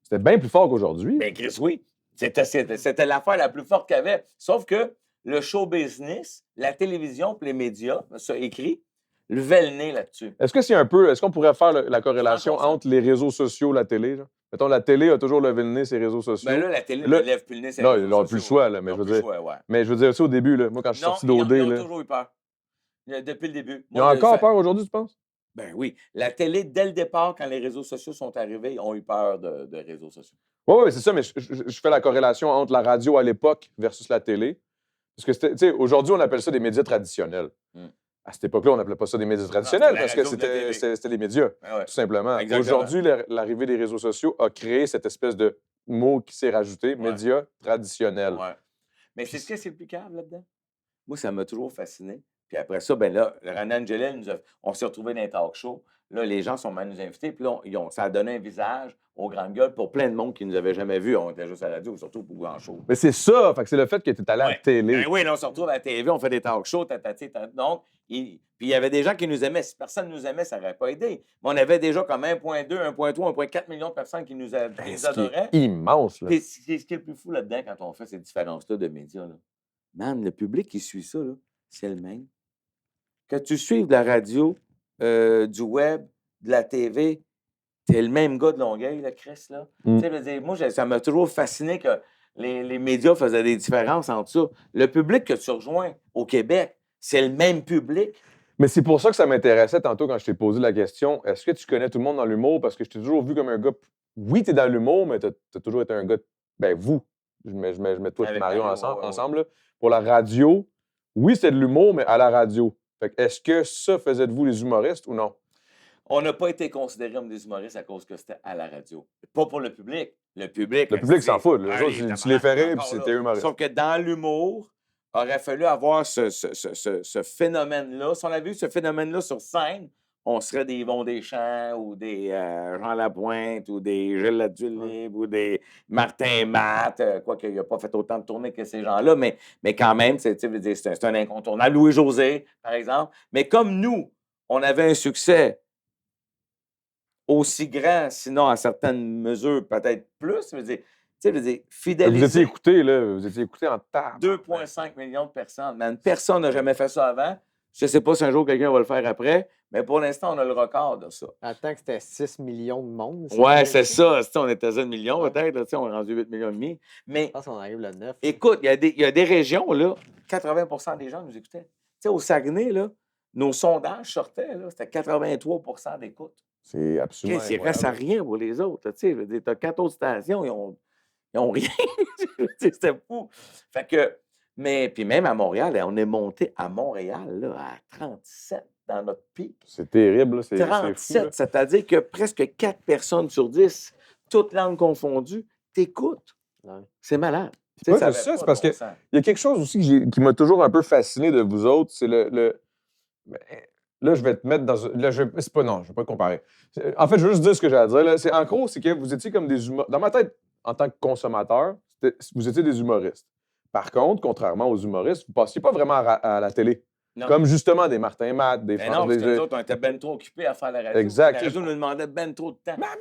C'était bien plus fort qu'aujourd'hui. Ben, Chris, oui. C'était l'affaire la plus forte qu'il y avait. Sauf que le show business, la télévision et les médias, ça écrit, levaient le nez là-dessus. Est-ce qu'on pourrait faire la corrélation 100%. entre les réseaux sociaux et la télé? Là? Mettons, la télé a toujours levé le nez, ses réseaux sociaux. Ben là, la télé Là- ne lève plus le nez. c'est là, les ils réseaux n'ont plus le sociaux. choix, là, mais Ils je ont veux plus le dire. choix, ouais. Mais je veux dire, aussi au début, là, moi, quand je suis Non, sorti ils ont d'OD, là, toujours eu peur. Depuis le début. ils ont Moi, encore ça- peur aujourd'hui, tu penses? Ben oui. La télé, dès le départ, quand les réseaux sociaux sont arrivés, ils ont eu peur de réseaux sociaux. Oui, c'est ça, mais je fais la corrélation entre la radio à l'époque versus la télé. Parce que, tu sais, aujourd'hui, on appelle ça des médias traditionnels. Mm. À cette époque-là, on n'appelait pas ça des médias traditionnels c'était la parce que radio de la télé. c'était les médias, Ben ouais. tout simplement. Exactement. Aujourd'hui, l'arrivée des réseaux sociaux a créé cette espèce de mot qui s'est rajouté, médias traditionnels. Ouais. Mais c'est ce que c'est le plus calme là-dedans? Moi, ça m'a toujours fasciné. Puis après ça, ben là, René Angelil, on s'est retrouvés dans un talk show. Là, les gens sont venus nous inviter. Puis là, ça a donné un visage aux grandes gueules pour plein de monde qui ne nous avait jamais vus. On était juste à la radio, surtout pour grand show. Mais c'est ça, fait que c'est le fait que tu es allé à la Ouais. télé. Ben oui, là, on se retrouve à la TV, on fait des talk shows, donc, puis il y avait des gens qui nous aimaient. Si personne ne nous aimait, ça n'aurait pas aidé. Mais on avait déjà comme 1,2, 1,3, 1,4 millions de personnes qui nous Ben, ce qui adoraient. est immense, là. Puis ce qui est le plus fou là-dedans quand on fait ces différences-là de médias, là. Man, le public qui suit ça, là, c'est le même. Que tu suives de la radio, du web, de la TV, t'es le même gars de Longueuil, là, Chris, là. Mm. Tu sais, je veux dire, moi, ça m'a toujours fasciné que les médias faisaient des différences entre ça. Le public que tu rejoins au Québec, c'est le même public. Mais c'est pour ça que ça m'intéressait tantôt quand je t'ai posé la question. Est-ce que tu connais tout le monde dans l'humour? Parce que je t'ai toujours vu comme un gars. Oui, t'es dans l'humour, mais t'as toujours été un gars. Ben, vous. Je mets toi et Avec Mario Mario, ouais, ouais. ensemble. Là. Pour la radio, oui, c'était de l'humour, mais à la radio. Fait que est-ce que ça faisait de vous les humoristes ou non? On n'a pas été considérés comme des humoristes à cause que c'était à la radio. Pas pour le public. Le public s'en fout. Les Allez, autres, tu les tabarnak, ferais, encore puis là. c'était humoriste. Sauf que dans l'humour, aurait fallu avoir ce phénomène-là. Si on avait eu ce phénomène-là sur scène, on serait des Yvon Deschamps ou des Jean Lapointe ou des Gilles Ladulib ou des Martin Matt, quoique il n'a pas fait autant de tournées que ces gens-là, mais quand même, c'est un incontournable. Louis-José, par exemple. Mais comme nous, on avait un succès aussi grand, sinon à certaines mesures, peut-être plus, je veux dire, fidélisé. Vous étiez écouté, là. Vous étiez écouté en table. 2,5 millions de personnes. Man, personne n'a jamais fait ça avant. Je ne sais pas si un jour quelqu'un va le faire après, mais pour l'instant, on a le record de ça. Attends que c'était 6 millions de monde. Ouais, c'est ça. On était à 1 million peut-être. Là, on est rendu 8 millions et demi. Mais Je pense qu'on arrive le 9. écoute, il y a des régions, là, 80 des gens nous écoutaient. Tu sais, au Saguenay, là, nos sondages sortaient, là, c'était 83 d'écoute. C'est absolument. Il ne reste à rien pour les autres. Tu as 4 autres stations, ils ont rien. C'était fou. Fait que, puis même à Montréal, on est monté à Montréal là, à 37 dans notre pic. C'est terrible, là. C'est fou. 37, Là. c'est-à-dire que presque 4 personnes sur 10, toutes langues confondues, t'écoutent. Ouais. C'est malade. C'est pas Ça juste avait ça, pas c'est de parce bon sens. Il y a quelque chose aussi qui m'a toujours un peu fasciné de vous autres, c'est le... Ben, là, je vais te mettre dans... Là, c'est pas... Non, je vais pas comparer. En fait, je veux juste dire ce que j'ai à dire. Là. En gros, c'est que vous étiez comme des humoristes. Dans ma tête, en tant que consommateur, vous étiez des humoristes. Par contre, contrairement aux humoristes, vous passiez pas vraiment à la télé. Non. Comme justement des Martin Matt, des Mais non, parce que des- nous autres, on était ben trop occupés à faire la radio. Exact. La radio nous demandait ben trop de temps. Maman,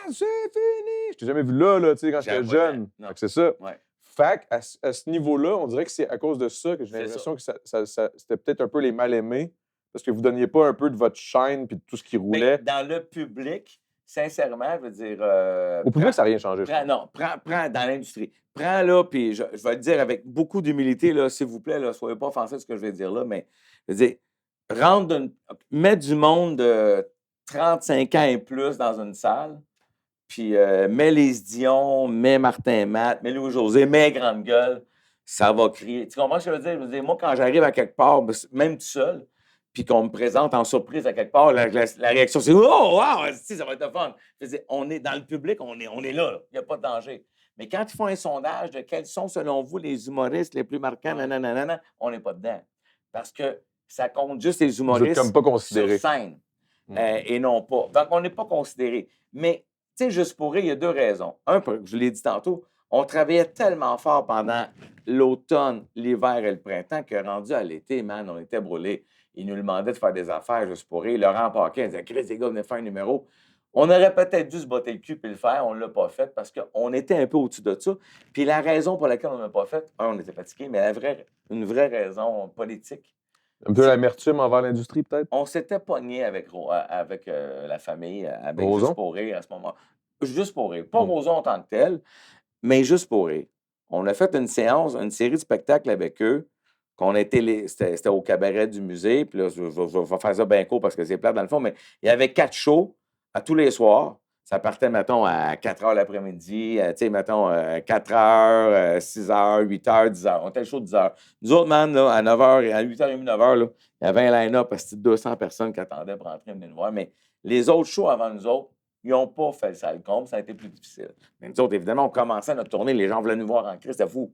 c'est fini! Je t'ai jamais vu là, tu sais, quand J'avais j'étais pas le jeune. temps, non. Fait que c'est ça. Ouais. Fait qu'à à ce niveau-là, on dirait que c'est à cause de ça que j'ai C'est l'impression que c'était peut-être un peu les mal-aimés. Parce que vous donniez pas un peu de votre chaîne puis de tout ce qui Mais roulait. dans le public, sincèrement, je veux dire. Au public, ça n'a rien changé. je Prends, pense. non, prends dans l'industrie. Prends là, puis je vais le dire avec beaucoup d'humilité, là, s'il vous plaît, là, soyez pas offensés de ce que je vais dire là, mais je veux dire, mets du monde de 35 ans et plus dans une salle, puis mets les Dion, mets Martin Matt, mets Louis-José, mets Grande Gueule, ça va crier. Tu comprends ce que je veux dire? Je veux dire, moi, quand j'arrive à quelque part, même tout seul, puis qu'on me présente en surprise à quelque part, la réaction, c'est « Oh, wow, ça va être fun! » Je veux dire, on est dans le public, on est là, il n'y a pas de danger. Mais quand ils font un sondage de quels sont, selon vous, les humoristes les plus marquants, nanana, on n'est pas dedans. Parce que ça compte juste les Vous êtes humoristes comme pas sur considéré. scène et non pas. Donc, on n'est pas considéré. Mais, tu sais, juste pour rire, il y a deux raisons. Un, je l'ai dit tantôt, on travaillait tellement fort pendant l'automne, l'hiver et le printemps que rendu à l'été, man, on était brûlés. Ils nous demandaient de faire des affaires juste pour rire. Laurent Paquin disait « Chris, les gars, venez faire un numéro. » On aurait peut-être dû se botter le cul et le faire. On ne l'a pas fait parce qu'on était un peu au-dessus de ça. Puis la raison pour laquelle on ne l'a pas fait, on était fatigué, mais une vraie raison politique. Un peu l'amertume envers l'industrie, peut-être? On s'était pogné avec la famille, avec Roson? Juste pour rire à ce moment. Juste pour rire. Pas Roson en tant que tel, mais Juste pour rire. On a fait une série de spectacles avec eux. C'était au cabaret du musée. Puis là, je vais faire ça bien court parce que c'est plate dans le fond, mais il y avait 4 shows à tous les soirs. Ça partait, mettons, à 4 h l'après-midi, tu sais, mettons, 4 h, 6 h, 8 h, 10 h. On était le show de 10 h. Nous autres, man, là, à 9 h, à 8 h30, 9 h, là, il y avait un line-up parce que c'était 200 personnes qui attendaient pour entrer venir nous voir. Mais les autres shows avant nous autres, ils n'ont pas fait le sale comble, ça a été plus difficile. Mais nous autres, évidemment, on commençait notre tournée, les gens voulaient nous voir en crise, c'était fou.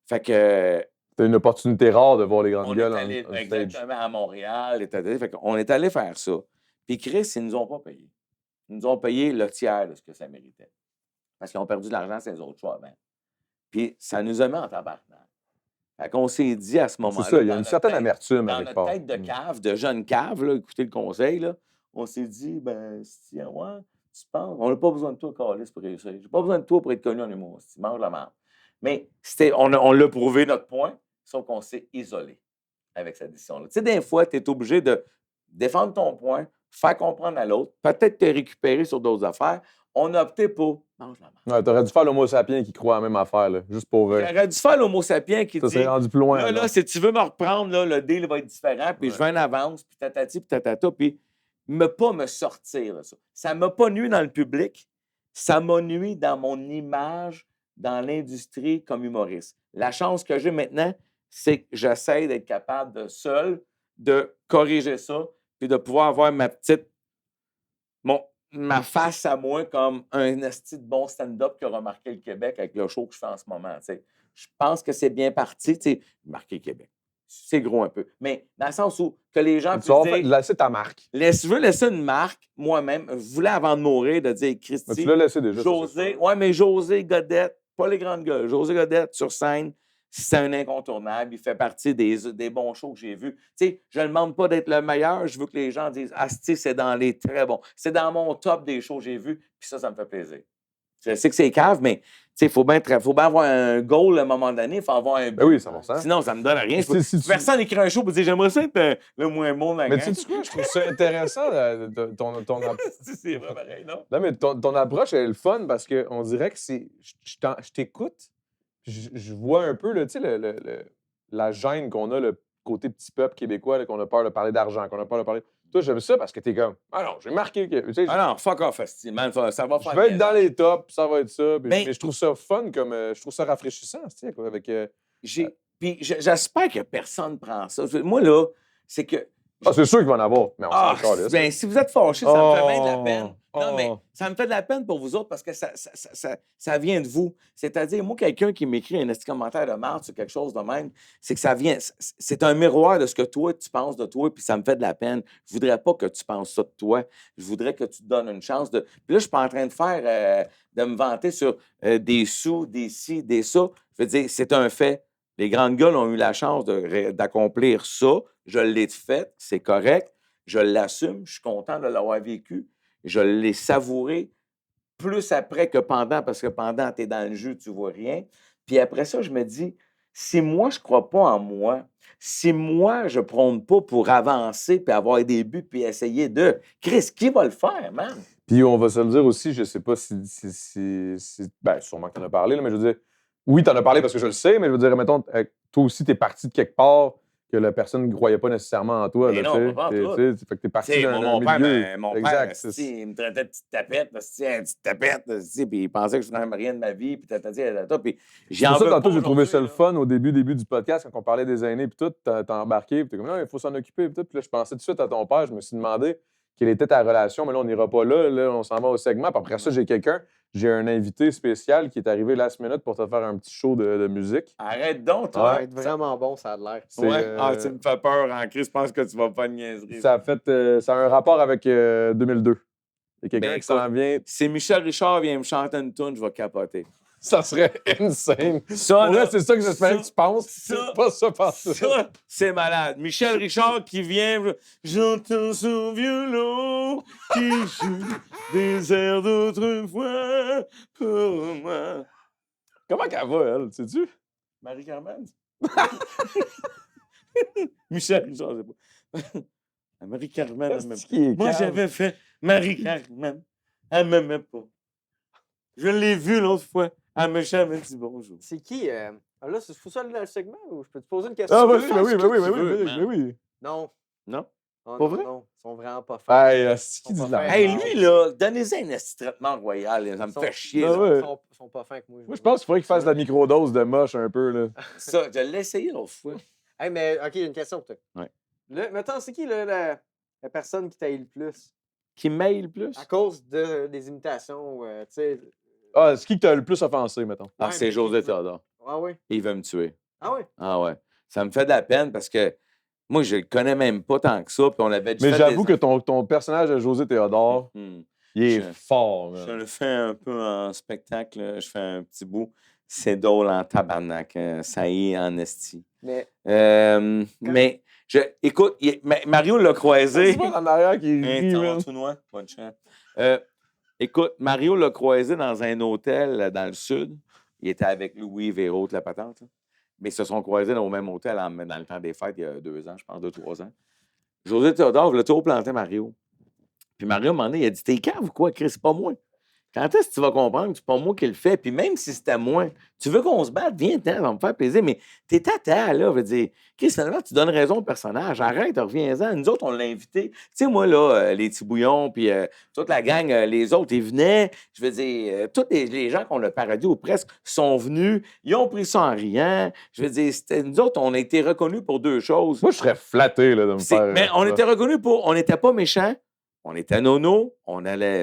Fait que. C'était une opportunité rare de voir les grandes On gueules est allé en stage. exactement à Montréal. Fait qu'on est allé faire ça. Puis Chris, ils ne nous ont pas payé. Ils nous ont payé le tiers de ce que ça méritait. Parce qu'ils ont perdu de l'argent sur les autres choix avant. Puis ça nous a mis en tabarnak. Fait qu'on s'est dit à ce moment-là. C'est ça, il y a dans une notre certaine tête- amertume Dans avec notre part. tête de cave, de jeune cave, là, écoutez le conseil, là, on s'est dit, ben, si, ouais, tu penses, on n'a pas besoin de toi, Carlis, pour réussir. J'ai pas besoin de toi pour être connu en humour. Tu manges la merde. Mais on l'a prouvé notre point, sauf qu'on s'est isolé avec cette décision-là. Tu sais, des fois, tu es obligé de défendre ton point, faire comprendre à l'autre, peut-être te récupérer sur d'autres affaires. On a opté pour mange la merde. Ouais, t'aurais dû faire l'homo sapiens qui croit à la même affaire, là, juste pour. J'aurais dû faire l'homo sapiens qui Ça dit serait rendu plus loin. là, si tu veux me reprendre, là, le deal va être différent, puis je vais en avance, puis tatati, puis tatata, puis pas me sortir de ça. Ça ne m'a pas nuit dans le public, ça m'a nuit dans mon image dans l'industrie comme humoriste. La chance que j'ai maintenant, c'est que j'essaie d'être capable de seul de corriger ça, puis de pouvoir avoir ma face à moi comme un esti de bon stand-up qui a remarqué le Québec avec le show que je fais en ce moment. T'sais. Je pense que c'est bien parti. Marquer Québec. C'est gros un peu. Mais dans le sens où que les gens Tu vas puissent dire... laisser ta marque. Je veux laisser une marque, moi-même. Je voulais, avant de mourir, de dire Mais Christy, tu l'as laissé déjà. José, mais José Godette, pas les grandes gueules. José Godette sur scène, c'est un incontournable. Il fait partie des bons shows que j'ai vus. Tu sais, je ne demande pas d'être le meilleur. Je veux que les gens disent Asti, c'est dans les très bons. C'est dans mon top des shows que j'ai vus. Puis ça me fait plaisir. Je sais que c'est cave, mais il faut bien avoir un goal à un moment donné. Il faut avoir un but. Ben oui, ça va ça. Sinon, ça ne me donne rien. Si tu- Personne n'écrit un show pour dire j'aimerais ça être le moins bon de la Mais gang. tu sais quoi, je trouve ça intéressant, ton C'est vrai pareil, non? Non, mais ton approche, elle est le fun parce qu'on dirait que c'est. Je t'écoute, je vois un peu, là, tu sais, la gêne qu'on a, le côté petit peuple québécois, là, qu'on a peur de parler d'argent, qu'on a peur de parler. Toi, j'aime ça parce que t'es comme. Ah non, j'ai marqué que. Tu sais, Ah non, fuck off, esti, man, ça va je faire vais être bien. dans les tops, ça va être ça. Ben- Mais je trouve ça fun comme. Je trouve ça rafraîchissant, tu sais, quoi, avec. Puis j'espère que personne prend ça. Moi, là, c'est que. Ah, c'est sûr qu'il va en avoir, mais on s'en Ah, calisse. ben, si vous êtes fâchés, ça me fait bien de la peine. Non, Oh. mais ça me fait de la peine pour vous autres parce que ça vient de vous. C'est-à-dire, moi, quelqu'un qui m'écrit un petit commentaire de marde sur quelque chose de même, c'est que ça vient. C'est un miroir de ce que toi, tu penses de toi, puis ça me fait de la peine. Je voudrais pas que tu penses ça de toi. Je voudrais que tu te donnes une chance de. Puis là, je suis pas en train de faire. De me vanter sur des sous, des ci, des ça. Je veux dire, c'est un fait. Les grandes gueules ont eu la chance d'accomplir ça. Je l'ai fait, c'est correct. Je l'assume, je suis content de l'avoir vécu. Je l'ai savouré plus après que pendant, parce que pendant, tu es dans le jeu, tu vois rien. Puis après ça, je me dis, si moi, je crois pas en moi, si moi, je prône pas pour avancer, puis avoir des buts, puis essayer de... Chris, qui va le faire, man? Puis on va se le dire aussi, je sais pas si ben, sûrement que tu en as parlé, là, mais je veux dire, oui, tu en as parlé parce que je le sais, mais je veux dire, mettons, toi aussi, tu es parti de quelque part que la personne ne croyait pas nécessairement en toi. Mais Là, non, pas en tout. fait que tu es parti d'un milieu. Mon père, il me traitait de petite tapette, une petite tapette, puis il pensait que je faisais rien de ma vie, puis puis C'est j'en pour ça, veux tantôt, pas j'ai trouvé ça le aujourd'hui, fun au début du podcast, quand on parlait des aînés, puis tout, t'as embarqué, puis t'es comme, non, il faut s'en occuper, puis tout. Puis là, je pensais tout de suite à ton père, je me suis demandé quelle était ta relation, mais là, on n'ira pas là, on s'en va au segment. Puis après ça, j'ai un invité spécial qui est arrivé last minute pour te faire un petit show de musique. Arrête donc, Ça toi. va être vraiment bon, ça a l'air. C'est, Ouais. Ah, tu me fais peur, en Chris, je pense que tu vas pas de niaiserie. ça a un rapport avec 2002. Il y a quelqu'un Ben, qui s'en vient. Si Michel Richard vient me chanter une tune, je vais capoter. Ça serait insane. Ça, Pour là, vrai, c'est ça que j'espérais ça, que tu penses. ça, C'est pas ça partout. Ça, c'est malade. Michel Richard qui vient, j'entends son violon qui joue des airs d'autrefois pour moi. Comment qu'elle va, elle, sais-tu? Marie-Carmen? Michel Richard, je sais pas. Marie-Carmen, elle m'aime pas. Moi, j'avais fait Marie-Carmen. Elle m'aimait pas. Je l'ai vue l'autre fois. Elle m'a jamais dit bonjour. C'est qui? Ah là, faut ça aller dans le segment ou je peux te poser une question? Ah, Fais ce que tu veux, oui. Non. Non? Oh, Pas non, vrai? non. Ils sont vraiment pas fins. Hey, c'est qui Ils sont dit pas la fins. Hey, merde? lui, là, donnez-y un petit traitement royal. Là, ça me Ils sont- fait chier. Ah là. ouais. Ils sont pas fins que moi. Moi, je pense qu'il faudrait qu'il fasse de la microdose de moche un peu, là. Ça, je l'ai essayé l'autre fois. Hey, mais OK, une question pour toi. Ouais. Mettons, c'est qui la personne qui t'a eu le plus? Qui maille plus? À cause des imitations, tu sais. Ah, c'est qui t'a le plus offensé, mettons? Ah, Ouais, c'est mais José qui- Théodore. Ah oui? Il veut me tuer. Ah oui? Ah ouais. Ça me fait de la peine parce que moi, je le connais même pas tant que ça. Puis on avait Mais fait j'avoue des... que ton personnage de José Théodore, il est Je- fort, Je man. le fais un peu en spectacle. Là. Je fais un petit bout. C'est drôle en tabarnak. Ça y est en esti. Mais Mais, écoute, Mario l'a croisé. C'est pas en arrière qui rit, man. Tout noir. Bonne chance. Écoute, Mario l'a croisé dans un hôtel dans le sud. Il était avec Louis Véraud, la patente. Là. Mais ils se sont croisés au même hôtel dans le temps des fêtes, il y a 2 ans, je pense, 2-3 ans. José Théodore voulait toujours planter Mario. Puis Mario, à un moment donné, il a dit: T'es cave ou quoi, Chris? C'est pas moi. Quand est-ce que tu vas comprendre que c'est pas moi qui le fais? Puis même si c'était moi, tu veux qu'on se batte, viens, ça va me faire plaisir. Mais t'es tata, là, je veux dire, Chris, finalement, tu donnes raison au personnage. Arrête, reviens-en. Nous autres, on l'a invité. Tu sais, moi, là, les petits bouillons, puis toute la gang, les autres, ils venaient. Je veux dire, tous les gens qu'on a parodiés ou presque sont venus. Ils ont pris ça en riant. Je veux dire, nous autres, on a été reconnus pour 2 choses. Moi, je serais flatté, là, de me faire. Mais on ça. était reconnus pour. On n'était pas méchants. On était nono,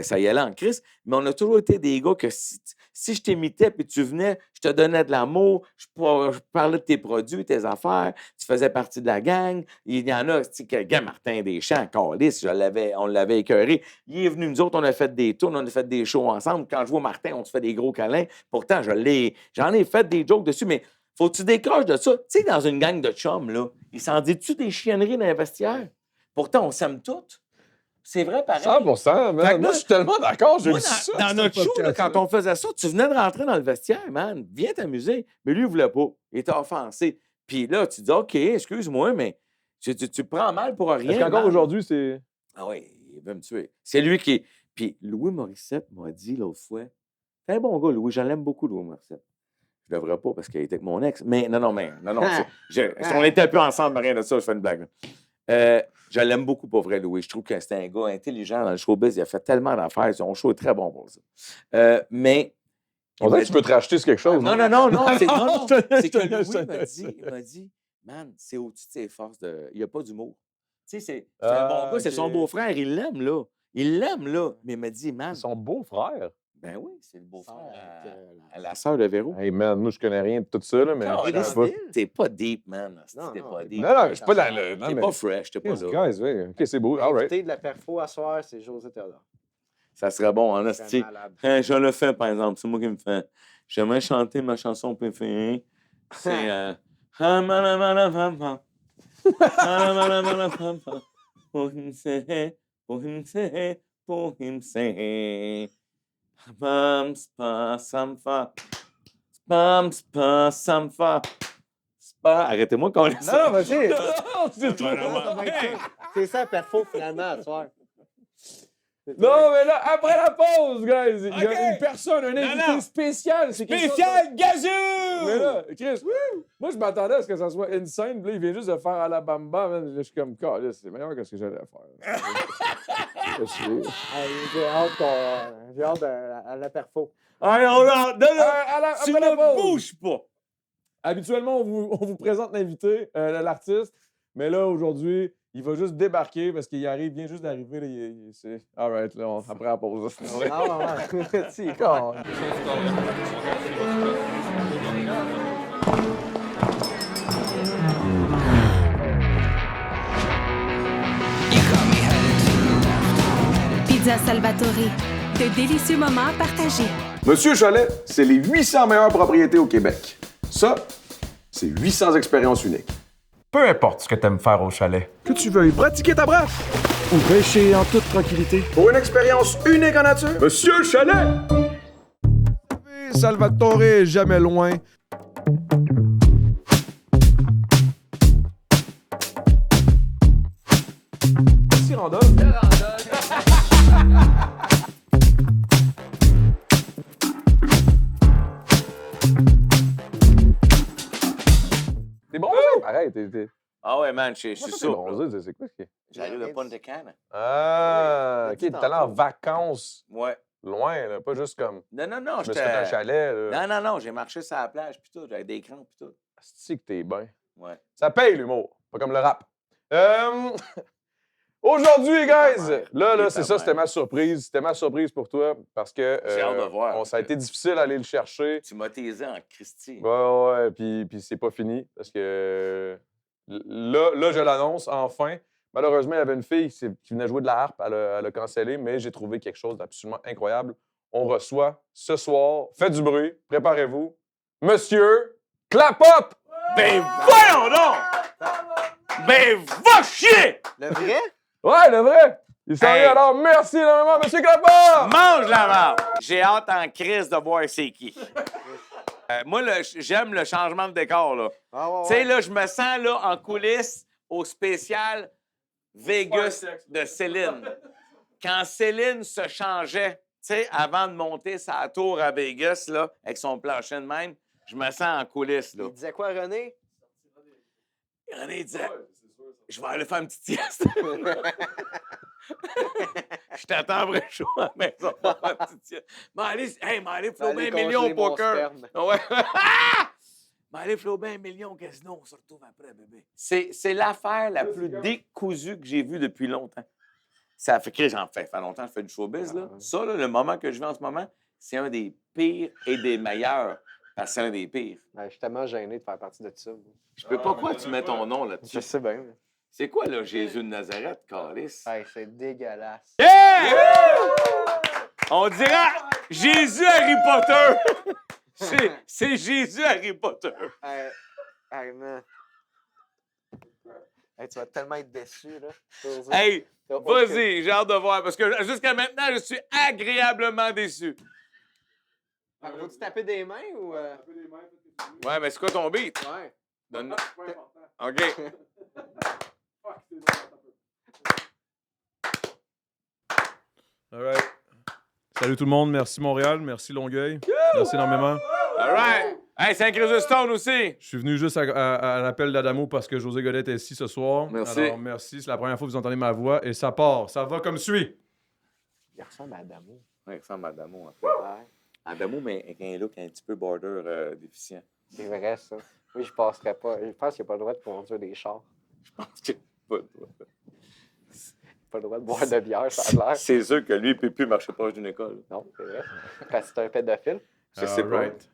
ça y allait en crise, mais on a toujours été des gars que si je t'imitais puis tu venais, je te donnais de l'amour, je parlais de tes produits, tes affaires, tu faisais partie de la gang. Il y en a, tu sais, quelqu'un, Martin Deschamps, Carlis, on l'avait écœuré. Il est venu, nous autres, on a fait des tours, on a fait des shows ensemble. Quand je vois Martin, on se fait des gros câlins. Pourtant, j'en ai fait des jokes dessus, mais faut que tu décroches de ça. Tu sais, dans une gang de chums, là, ils s'en disent-tu des chienneries dans les vestiaires? Pourtant, on s'aime toutes. C'est vrai, pareil. 100%, man. Fait que Moi, je suis tellement d'accord. J'ai Moi, vu ça. dans notre show, là, quand on faisait ça, tu venais de rentrer dans le vestiaire, man. Viens t'amuser. Mais lui, il voulait pas. Il était offensé. Puis là, tu dis, OK, excuse-moi, mais tu prends mal pour rien. Est-ce qu'encore man. aujourd'hui, c'est. Ah oui, il veut me tuer. C'est lui qui. Puis Louis Morissette m'a dit l'autre fois, c'est un bon gars, Louis. Je l'aime beaucoup, Louis Morissette. Je devrais pas parce qu'il était avec mon ex. Mais non. Si on était un peu ensemble, rien de ça, je fais une blague. Je l'aime beaucoup, pour vrai, Louis. Je trouve que c'est un gars intelligent dans le showbiz. Il a fait tellement d'affaires. Son show est très bon pour ça. Mais. On dirait que tu peux te racheter sur quelque chose. Non. C'est que Louis m'a dit, man, c'est au-dessus de ses forces. Il n'y a pas d'humour. Tu sais, c'est un bon gars. C'est son beau-frère. Il l'aime, là. Mais il m'a dit, man. Son beau-frère. Ben oui, c'est le beau-frère à la sœur de Véro. Hey, man, moi, je connais rien de tout ça, là, mais. Non, je sais pas. t'es pas deep, man. Non, T'es non, pas mais deep. Non, je suis pas dans le. T'es pas fresh, t'es pas Yes, là. guys, oui. OK, c'est beau. All right. L'invité de la perfo à soir, c'est José Théodore. Ça serait bon, en C'est esti. malade. Je le fais, par exemple. C'est moi qui me fais. J'aimerais chanter ma chanson préférée. C'est Arrêtez-moi qu'on laisse Non, vas-y. C'est trop. C'est ça, perfo, finalement, à soir. Non, mais là, après la pause, guys, il y a une personne, un invité non. spécial. C'est quelque chose- Spécial gazou! Mais là, Chris, moi, je m'attendais à ce que ça soit insane. Puis là, il vient juste de faire Alabama. Man. Là, je suis comme, c'est meilleur que ce que j'allais faire. J'ai hâte à la perfo. Alors, non, Après tu la ne pause. bouges pas. Habituellement, on vous présente l'invité, l'artiste. Mais là, aujourd'hui, il va juste débarquer parce qu'il arrive, vient juste d'arriver. Là, c'est... All right, là, après la pause. Ah ouais. Si, con. Pizza Salvatore. De délicieux moments partagés. Monsieur Chalet, c'est les 800 meilleures propriétés au Québec. Ça, c'est 800 expériences uniques. Peu importe ce que t'aimes faire au chalet. Que tu veuilles pratiquer ta brasse ou pêcher en toute tranquillité. Pour une expérience unique en nature, Monsieur Chalet! Salvatore, jamais loin. Merci, Randolph. T'es bronzé, pareil. Ah ouais, man, je suis Comment ça, t'es souple. bronzé, c'est quoi? J'arrive de Punta Cana. Ah, ok, dit t'es allé en tantôt. vacances Ouais. loin, là, pas juste comme. Non, Je me suis fait un j'étais... chalet, là. Non, j'ai marché sur la plage pis tout, j'avais des crampes pis tout. C'est que t'es bien. Ouais. Ça paye l'humour, pas comme le rap. Aujourd'hui, guys, là, c'est ça, c'était ma surprise. C'était ma surprise pour toi parce que J'ai hâte de voir. ça a été difficile d'aller le chercher. Tu m'as taisé en Christie. Ouais, puis c'est pas fini parce que là, je l'annonce, enfin. Malheureusement, il y avait une fille qui venait jouer de la harpe, elle a cancellé, mais j'ai trouvé quelque chose d'absolument incroyable. On reçoit ce soir, faites du bruit, préparez-vous, Monsieur Clapop! Ben voyons donc! Ben va chier! Le vrai? Ouais, le vrai! Il s'en Hey. vient alors, merci énormément, Monsieur Clapop! Mange la marde! J'ai hâte en crise de voir c'est qui. Moi, j'aime le changement de décor, là. Ah ouais, Tu sais, là, je me sens là en coulisses au spécial Vegas de Céline. Quand Céline se changeait, tu sais, avant de monter sa tour à Vegas, là, avec son plancher de même, je me sens en coulisses, là. Il disait quoi, René? René disait, je vais aller faire une petite sieste. Je t'attends après chaud à la maison pour faire une petite sieste. M'allez, Flaubin, Allez million congeler au mon poker. sperme. Ouais. M'allez, Flaubin, million au casino, on se retrouve après, bébé. C'est l'affaire la plus décousue que j'ai vue depuis longtemps. Ça fait que j'en fais longtemps, je fais du showbiz, là. Ça, là, le moment que je vis en ce moment, c'est un des pires et des meilleurs. Parce que c'est un des pires. Je suis tellement gêné de faire partie de ça. Je peux pas quoi tu mets ton nom là-dessus. Je sais bien. C'est quoi, là, Jésus de Nazareth, Calice? Hey, c'est dégueulasse. Yeah! On dira Jésus Harry Potter. C'est Jésus Harry Potter. Hey, man. Hey, tu vas tellement être déçu, là. Hey, T'as aucun- vas-y, j'ai hâte de voir. Parce que jusqu'à maintenant, je suis agréablement déçu. Faut-tu taper des mains ou... Ouais, mais c'est quoi ton beat? Ouais. Donne- OK. All right. Salut tout le monde, merci Montréal, merci Longueuil, merci énormément. All right. Hey, Saint-Chrysostome aussi. Je suis venu juste à l'appel d'Adamo parce que José Godet est ici ce soir. Merci. Alors, merci, c'est la première fois que vous entendez ma voix et ça part, ça va comme suit. Il ressemble à Adamo. Oui, il ressemble à Adamo, en fait. Ouais. Adamo, mais avec un look un petit peu border déficient. C'est vrai, ça. Oui, je passerais pas. Je pense qu'il n'y a pas le droit de conduire des chars. Je pense que pas le droit. Pas le droit de boire de bière, ça a l'air. C'est sûr que lui, il ne peut plus marcher proche d'une école. Non, c'est vrai. Parce que c'est un pédophile. Je sais pas. Alright.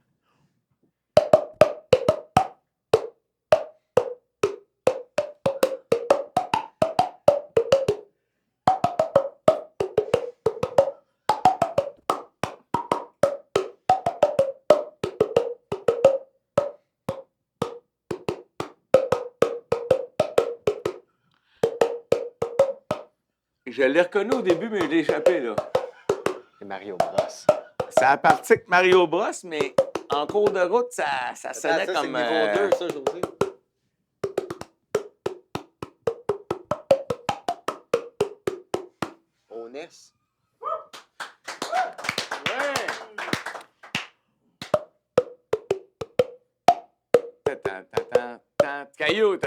Je l'ai reconnu au début, mais je l'ai échappé, là. C'est Mario Bros. Ça a parti avec Mario Bros, mais en cours de route, ça sonnait Ça, comme... c'est niveau 2, ça, José. Au NES. Caillou!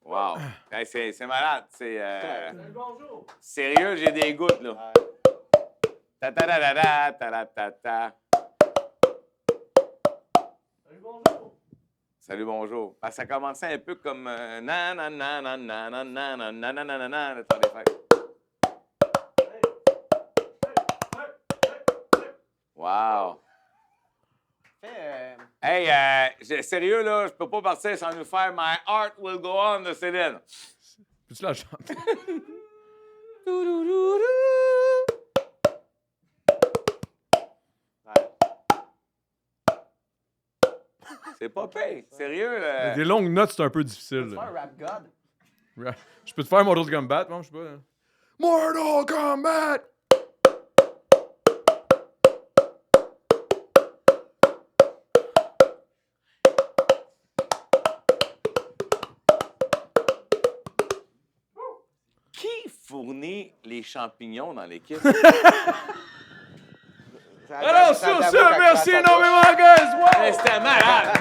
Wow! Hey, c'est malade. C'est sérieux, j'ai des gouttes, là. Ta-ta-da-da-da, ta-da-ta-ta. Salut, bonjour. Ah, ça commençait un peu comme na-na-na-na-na-na-na-na-na-na-na-na-na, le temps des fêtes. Wow! Hey, sérieux, là, je peux pas partir sans nous faire My Heart Will Go On de Céline. Peux-tu la chanter? C'est pas pire. Sérieux. Des longues notes, c'est un peu difficile. C'est un rap god. Je peux te faire Mortal Kombat, non? Je sais pas. Mortal Kombat! Qui fournit les champignons dans l'équipe? Alors, sur ce, merci énormément, guys! Wow! C'était malade!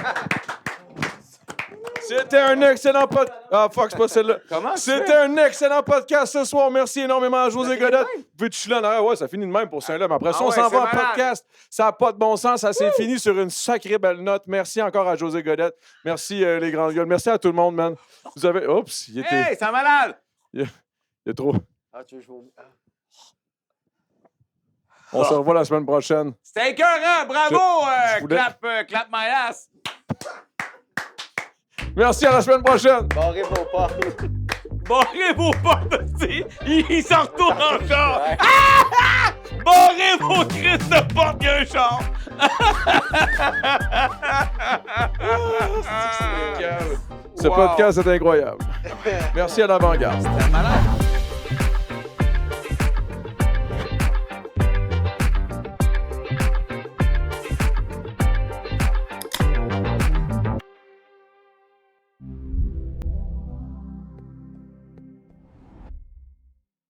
C'était un excellent podcast. Ah, fuck, c'est pas celle-là. Comment tu C'était fais? un excellent podcast ce soir. Merci énormément à José Godette. Veux-tu chiller en arrière? Ouais, ça finit de même pour Saint-Lô. Mais après ça, on ouais, s'en c'est va en malade. podcast. Ça n'a pas de bon sens. Ça s'est fini sur une sacrée belle note. Merci encore à José Godette. Merci, les grandes gueules. Merci à tout le monde, man. Vous avez. Oups, il était. Hey, c'est malade! Il y a trop. Ah, tu veux jouer au... On se revoit la semaine prochaine. C'était écœurant! Bravo! je voulais- Clap my ass! Merci, à la semaine prochaine. Barrez vos portes. Barrez vos portes aussi! Il s'en retourne encore! Ah! Barrez vos crises de porte, il y a un char! Ce podcast est incroyable. Merci à l'avant-garde. C'est malade!